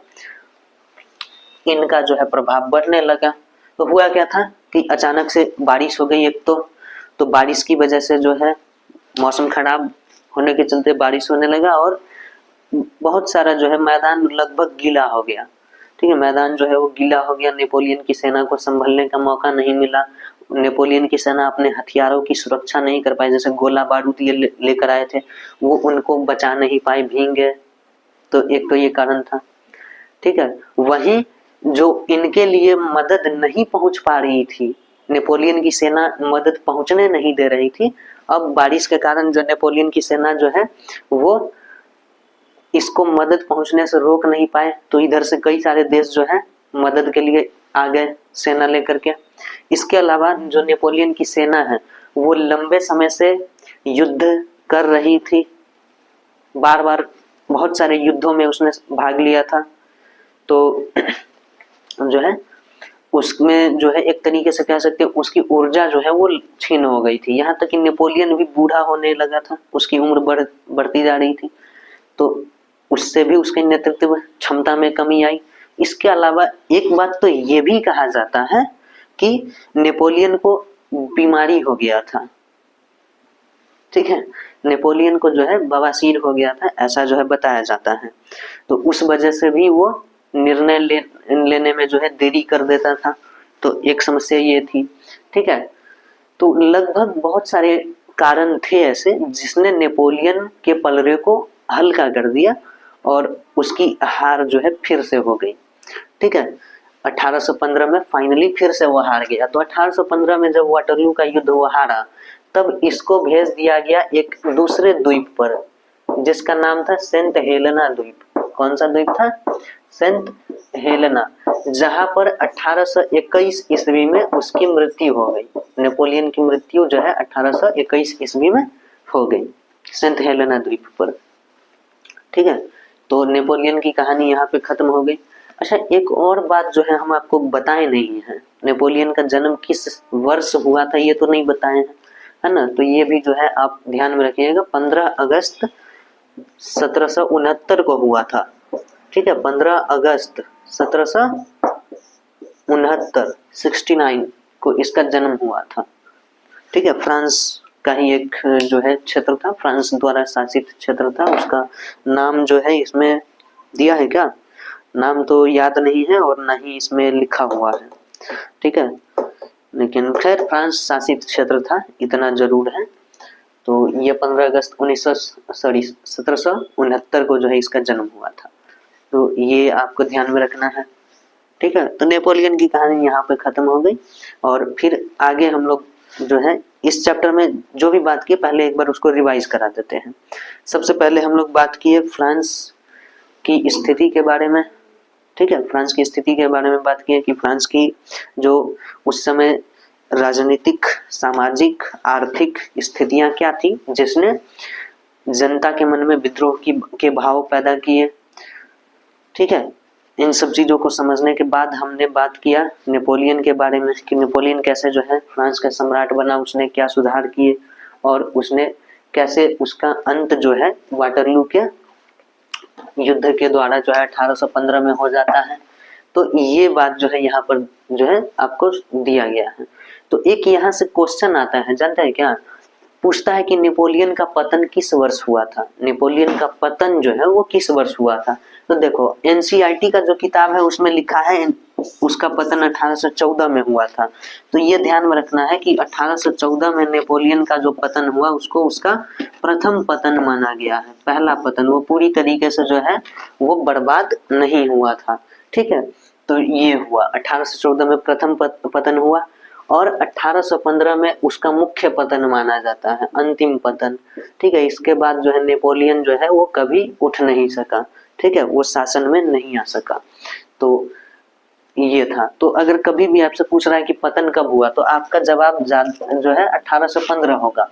इनका जो है प्रभाव बढ़ने लगा। तो हुआ क्या था कि अचानक से बारिश हो गई एक तो बारिश की वजह से जो है मौसम खराब होने के चलते बारिश होने लगा और बहुत सारा जो है मैदान लगभग गीला हो गया, ठीक है। मैदान जो है वो गीला हो गया, नेपोलियन की सेना को संभलने का मौका नहीं मिला, नेपोलियन की सेना अपने हथियारों की सुरक्षा नहीं कर पाई, जैसे गोला बारूद ये लेकर आए थे वो उनको बचा नहीं पाए, भीग गए। तो एक तो ये कारण था, ठीक है। वहीं जो इनके लिए मदद नहीं पहुंच पा रही थी, नेपोलियन की सेना मदद पहुंचने नहीं दे रही थी, अब बारिश के कारण जो नेपोलियन की सेना जो है वो इसको मदद पहुंचने से रोक नहीं पाए, तो इधर से कई सारे देश जो है मदद के लिए आ गए सेना लेकर के। इसके अलावा जो नेपोलियन की सेना है वो लंबे समय से युद्ध कर रही थी, बार बार बहुत सारे युद्धों में उसने भाग लिया था, तो जो है उसमें जो है एक तरीके से कह सकते हैं उसकी ऊर्जा जो है वो छीन हो गई थी। यहाँ तक कि नेपोलियन भी बूढ़ा होने लगा था, उसकी उम्र बढ़ती जा रही थी, तो उससे भी उसके नेतृत्व क्षमता में कमी आई। इसके अलावा एक बात तो ये भी कहा जाता है कि नेपोलियन को बीमारी हो गया था, ठीक है, नेपोलियन को जो है बवासीर हो गया था, ऐसा जो है बताया जाता है। तो उस वजह से भी वो निर्णय लेने में जो है देरी कर देता था, तो एक समस्या ये थी, ठीक है। तो लगभग बहुत सारे कारण थे ऐसे जिसने नेपोलियन के पलड़े को हल्का कर दिया और उसकी हार जो है फिर से हो गई, ठीक है। 1815 में फाइनली फिर से वो हार गया। तो 1815 में जब वाटरलू का युद्ध वो हारा, तब इसको भेज दिया गया एक दूसरे द्वीप पर जिसका नाम था सेंट हेलेना द्वीप। कौन सा द्वीप था? सेंट हेलेना, जहां पर 1821 ईस्वी में उसकी मृत्यु हो गई। नेपोलियन की मृत्यु जो है 1821 ईस्वी में हो गई सेंट हेलेना द्वीप पर। ठीक है, तो नेपोलियन की कहानी यहाँ पे खत्म हो गई। अच्छा, एक और बात जो है हम आपको बताए नहीं है, नेपोलियन का जन्म किस वर्ष हुआ था ये तो नहीं बताए हैं, है ना। तो ये भी जो है आप ध्यान में रखिएगा, 15 अगस्त 1769 को हुआ था। ठीक है, 15 अगस्त 1769 69 को इसका जन्म हुआ था। ठीक है, फ्रांस का ही एक जो है क्षेत्र था, फ्रांस द्वारा शासित क्षेत्र था। उसका नाम जो है इसमें दिया है क्या, नाम तो याद नहीं है और ना ही इसमें लिखा हुआ है। ठीक है, लेकिन खैर फ्रांस शासित क्षेत्र था, इतना जरूर है। तो ये 15 अगस्त 1769 को जो है इसका जन्म हुआ था। तो ये आपको ध्यान में रखना है। ठीक है, तो नेपोलियन की कहानी यहाँ पे खत्म हो गई। और फिर आगे हम लोग जो है इस चैप्टर में जो भी बात की पहले एक बार उसको रिवाइज करा देते हैं। सबसे पहले हम लोग बात किए फ्रांस की स्थिति के बारे में। ठीक है, फ्रांस की स्थिति के बारे में बात की कि फ्रांस की जो उस समय राजनीतिक, सामाजिक, आर्थिक स्थितियां क्या थी जिसने जनता के मन में विद्रोह के भाव पैदा किए। ठीक है, इन सब चीजों को समझने के बाद हमने बात किया नेपोलियन के बारे में कि नेपोलियन कैसे जो है फ्रांस का सम्राट बना, उसने क्या सुधार किए और उसने कैसे उसका अंत जो है वाटरलू के युद्ध के द्वारा जो है 1815 में हो जाता है। तो ये बात जो है यहाँ पर जो है आपको दिया गया है। तो एक यहाँ से क्वेश्चन आता है, जानते हैं क्या, पूछता है कि नेपोलियन का पतन किस वर्ष हुआ था। नेपोलियन का पतन जो है वो किस वर्ष हुआ था। तो देखो एनसीईआरटी का जो किताब है उसमें लिखा है उसका पतन 1814 में हुआ था। तो ये ध्यान में रखना है कि 1814 में नेपोलियन का जो पतन हुआ उसको उसका प्रथम पतन माना गया है, पहला पतन। वो पूरी तरीके से जो है वो बर्बाद नहीं हुआ था। ठीक है, तो ये हुआ 1814 में प्रथम पतन हुआ और 1815 में उसका मुख्य पतन माना जाता है, अंतिम पतन। ठीक है, इसके बाद जो है नेपोलियन जो है वो कभी उठ नहीं सका। ठीक है, वो शासन में नहीं आ सका। तो ये था। तो अगर कभी भी आपसे पूछ रहा है कि पतन कब हुआ तो आपका जवाब जो है 1815 होगा।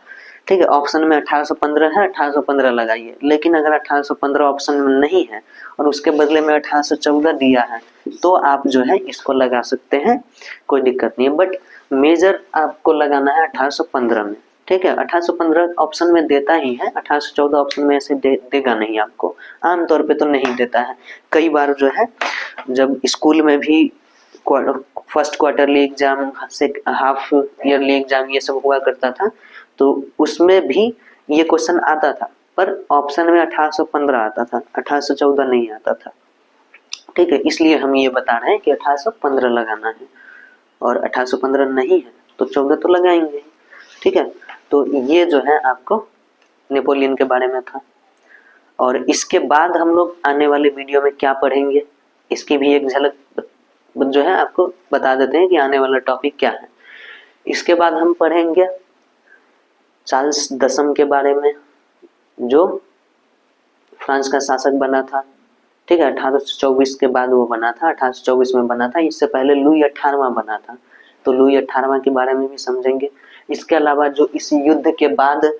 ठीक है, ऑप्शन में 1815 है, 1815 लगाइए। लेकिन अगर 1815 ऑप्शन में नहीं है और उसके बदले में 1814 दिया है तो आप जो है इसको लगा सकते हैं, कोई दिक्कत नहीं है। बट मेजर आपको लगाना है 1815 में। ठीक है, 1815 ऑप्शन में देता ही है, 1814 ऑप्शन में ऐसे देगा नहीं आपको, आमतौर पे तो नहीं देता है। कई बार जो है जब स्कूल में भी फर्स्ट क्वार्टरली एग्जाम से हाफ ईयरली एग्जाम ये सब हुआ करता था तो उसमें भी ये क्वेश्चन आता था, पर ऑप्शन में 1815 आता था, 1814 नहीं आता था। ठीक है, इसलिए हम ये बता रहे हैं कि 1815 लगाना है और 1815 नहीं है तो 14 तो लगाएंगे। ठीक है, तो ये जो है आपको नेपोलियन के बारे में था। और इसके बाद हम लोग आने वाले वीडियो में क्या पढ़ेंगे इसकी भी एक झलक जो है आपको बता देते हैं कि आने वाला टॉपिक क्या है। इसके बाद हम पढ़ेंगे चार्ल्स दसम के बारे में, जो फ्रांस का शासक बना था। ठीक है, 1824 के बाद वो बना था, 1824 में बना था। इससे पहले लुई 18वां बना था, तो लुई 18वां के बारे में भी समझेंगे। इसके अलावा जो इस युद्ध के बाद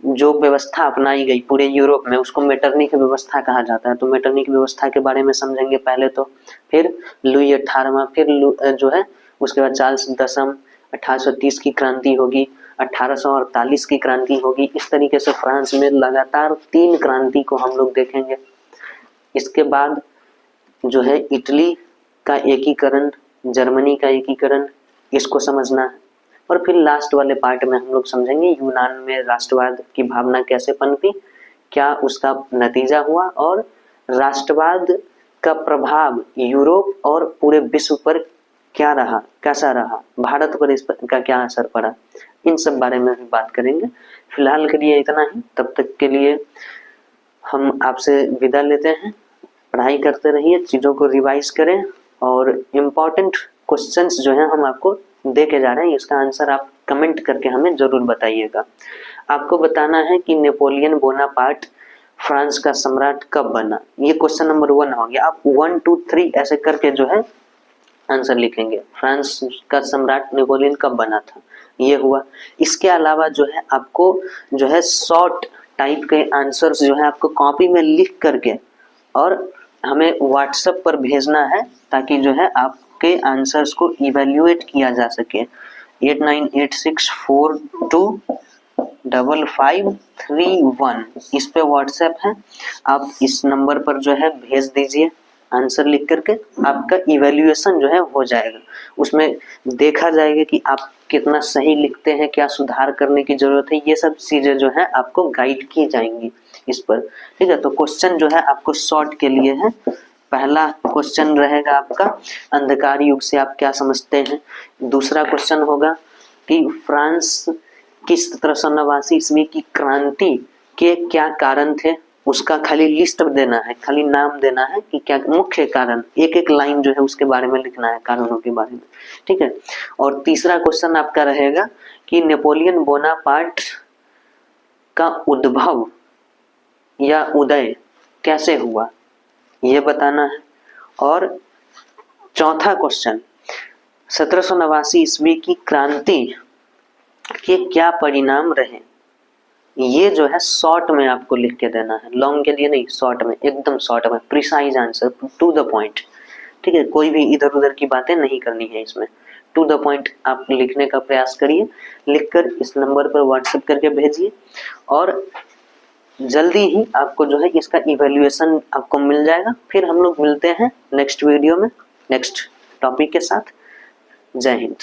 जो व्यवस्था अपनाई गई पूरे यूरोप में उसको मेटरनिक व्यवस्था कहा जाता है। तो मेटरनिक व्यवस्था के बारे में समझेंगे पहले तो, फिर लुई 18वां, फिर जो है उसके बाद चार्ल्स दसम, 1830 की क्रांति होगी, 1848 की क्रांति होगी। इस तरीके से फ्रांस में लगातार 3 क्रांति को हम लोग देखेंगे। इसके बाद जो है इटली का एकीकरण, जर्मनी का एकीकरण, इसको समझना है। और फिर लास्ट वाले पार्ट में हम लोग समझेंगे यूनान में राष्ट्रवाद की भावना कैसे पनपी, क्या उसका नतीजा हुआ और राष्ट्रवाद का प्रभाव यूरोप और पूरे विश्व पर क्या रहा, कैसा रहा, भारत पर इसका क्या असर पड़ा, इन सब बारे में भी बात करेंगे। फिलहाल के लिए इतना ही, तब तक के लिए हम आपसे विदा लेते हैं। पढ़ाई करते रहिए, चीज़ों को रिवाइज करें और इम्पॉर्टेंट क्वेश्चंस जो हैं हम आपको दे के जा रहे हैं, इसका आंसर आप कमेंट करके हमें जरूर बताइएगा। आपको बताना है कि नेपोलियन बोनापार्ट फ्रांस का सम्राट कब बना? ये क्वेश्चन नंबर 1 हो गया। आप 1 2 3 ऐसे करके जो है आंसर लिखेंगे। फ्रांस का सम्राट नेपोलियन कब बना था, ये हुआ। इसके अलावा जो है आपको जो है शॉर्ट टाइप के आंसर्स जो है आपको कॉपी में लिख करके और हमें व्हाट्सएप पर भेजना है, ताकि जो है आपके आंसर्स को इवैल्यूएट किया जा सके। 8986425531 इस पे व्हाट्सएप है। आप इस नंबर पर जो है भेज दीजिए आंसर लिख करके, आपका इवैल्यूएशन जो है हो जाएगा। उसमें देखा जाएगा कि आप कितना सही लिखते हैं, क्या सुधार करने की जरूरत है, ये सब चीजें जो है आपको गाइड की जाएंगी इस पर। ठीक है, तो क्वेश्चन जो है आपको शॉर्ट के लिए है। पहला क्वेश्चन रहेगा आपका अंधकार युग से आप क्या समझते हैं। दूसरा क्वेश्चन होगा कि फ्रांस की 1789 ईस्वी की क्रांति के क्या कारण थे, उसका खाली लिस्ट देना है, खाली नाम देना है कि क्या मुख्य कारण, एक एक लाइन जो है उसके बारे में लिखना है, कारणों के बारे में। ठीक है, और तीसरा क्वेश्चन आपका रहेगा कि नेपोलियन बोनापार्ट का उद्भव या उदय कैसे हुआ, ये बताना है। और चौथा क्वेश्चन 1789 ईस्वी की क्रांति के क्या परिणाम रहे, ये जो है शॉर्ट में आपको लिख के देना है, लॉन्ग के लिए नहीं, शॉर्ट में, एकदम शॉर्ट में, precise answer, to the point. ठीक है, कोई भी इधर उधर की बातें नहीं करनी है इसमें, टू द पॉइंट आप लिखने का प्रयास करिए। लिखकर इस नंबर पर व्हाट्सएप करके भेजिए और जल्दी ही आपको जो है इसका इवैल्यूएशन आपको मिल जाएगा। फिर हम लोग मिलते हैं नेक्स्ट वीडियो में नेक्स्ट टॉपिक के साथ। जय हिंद।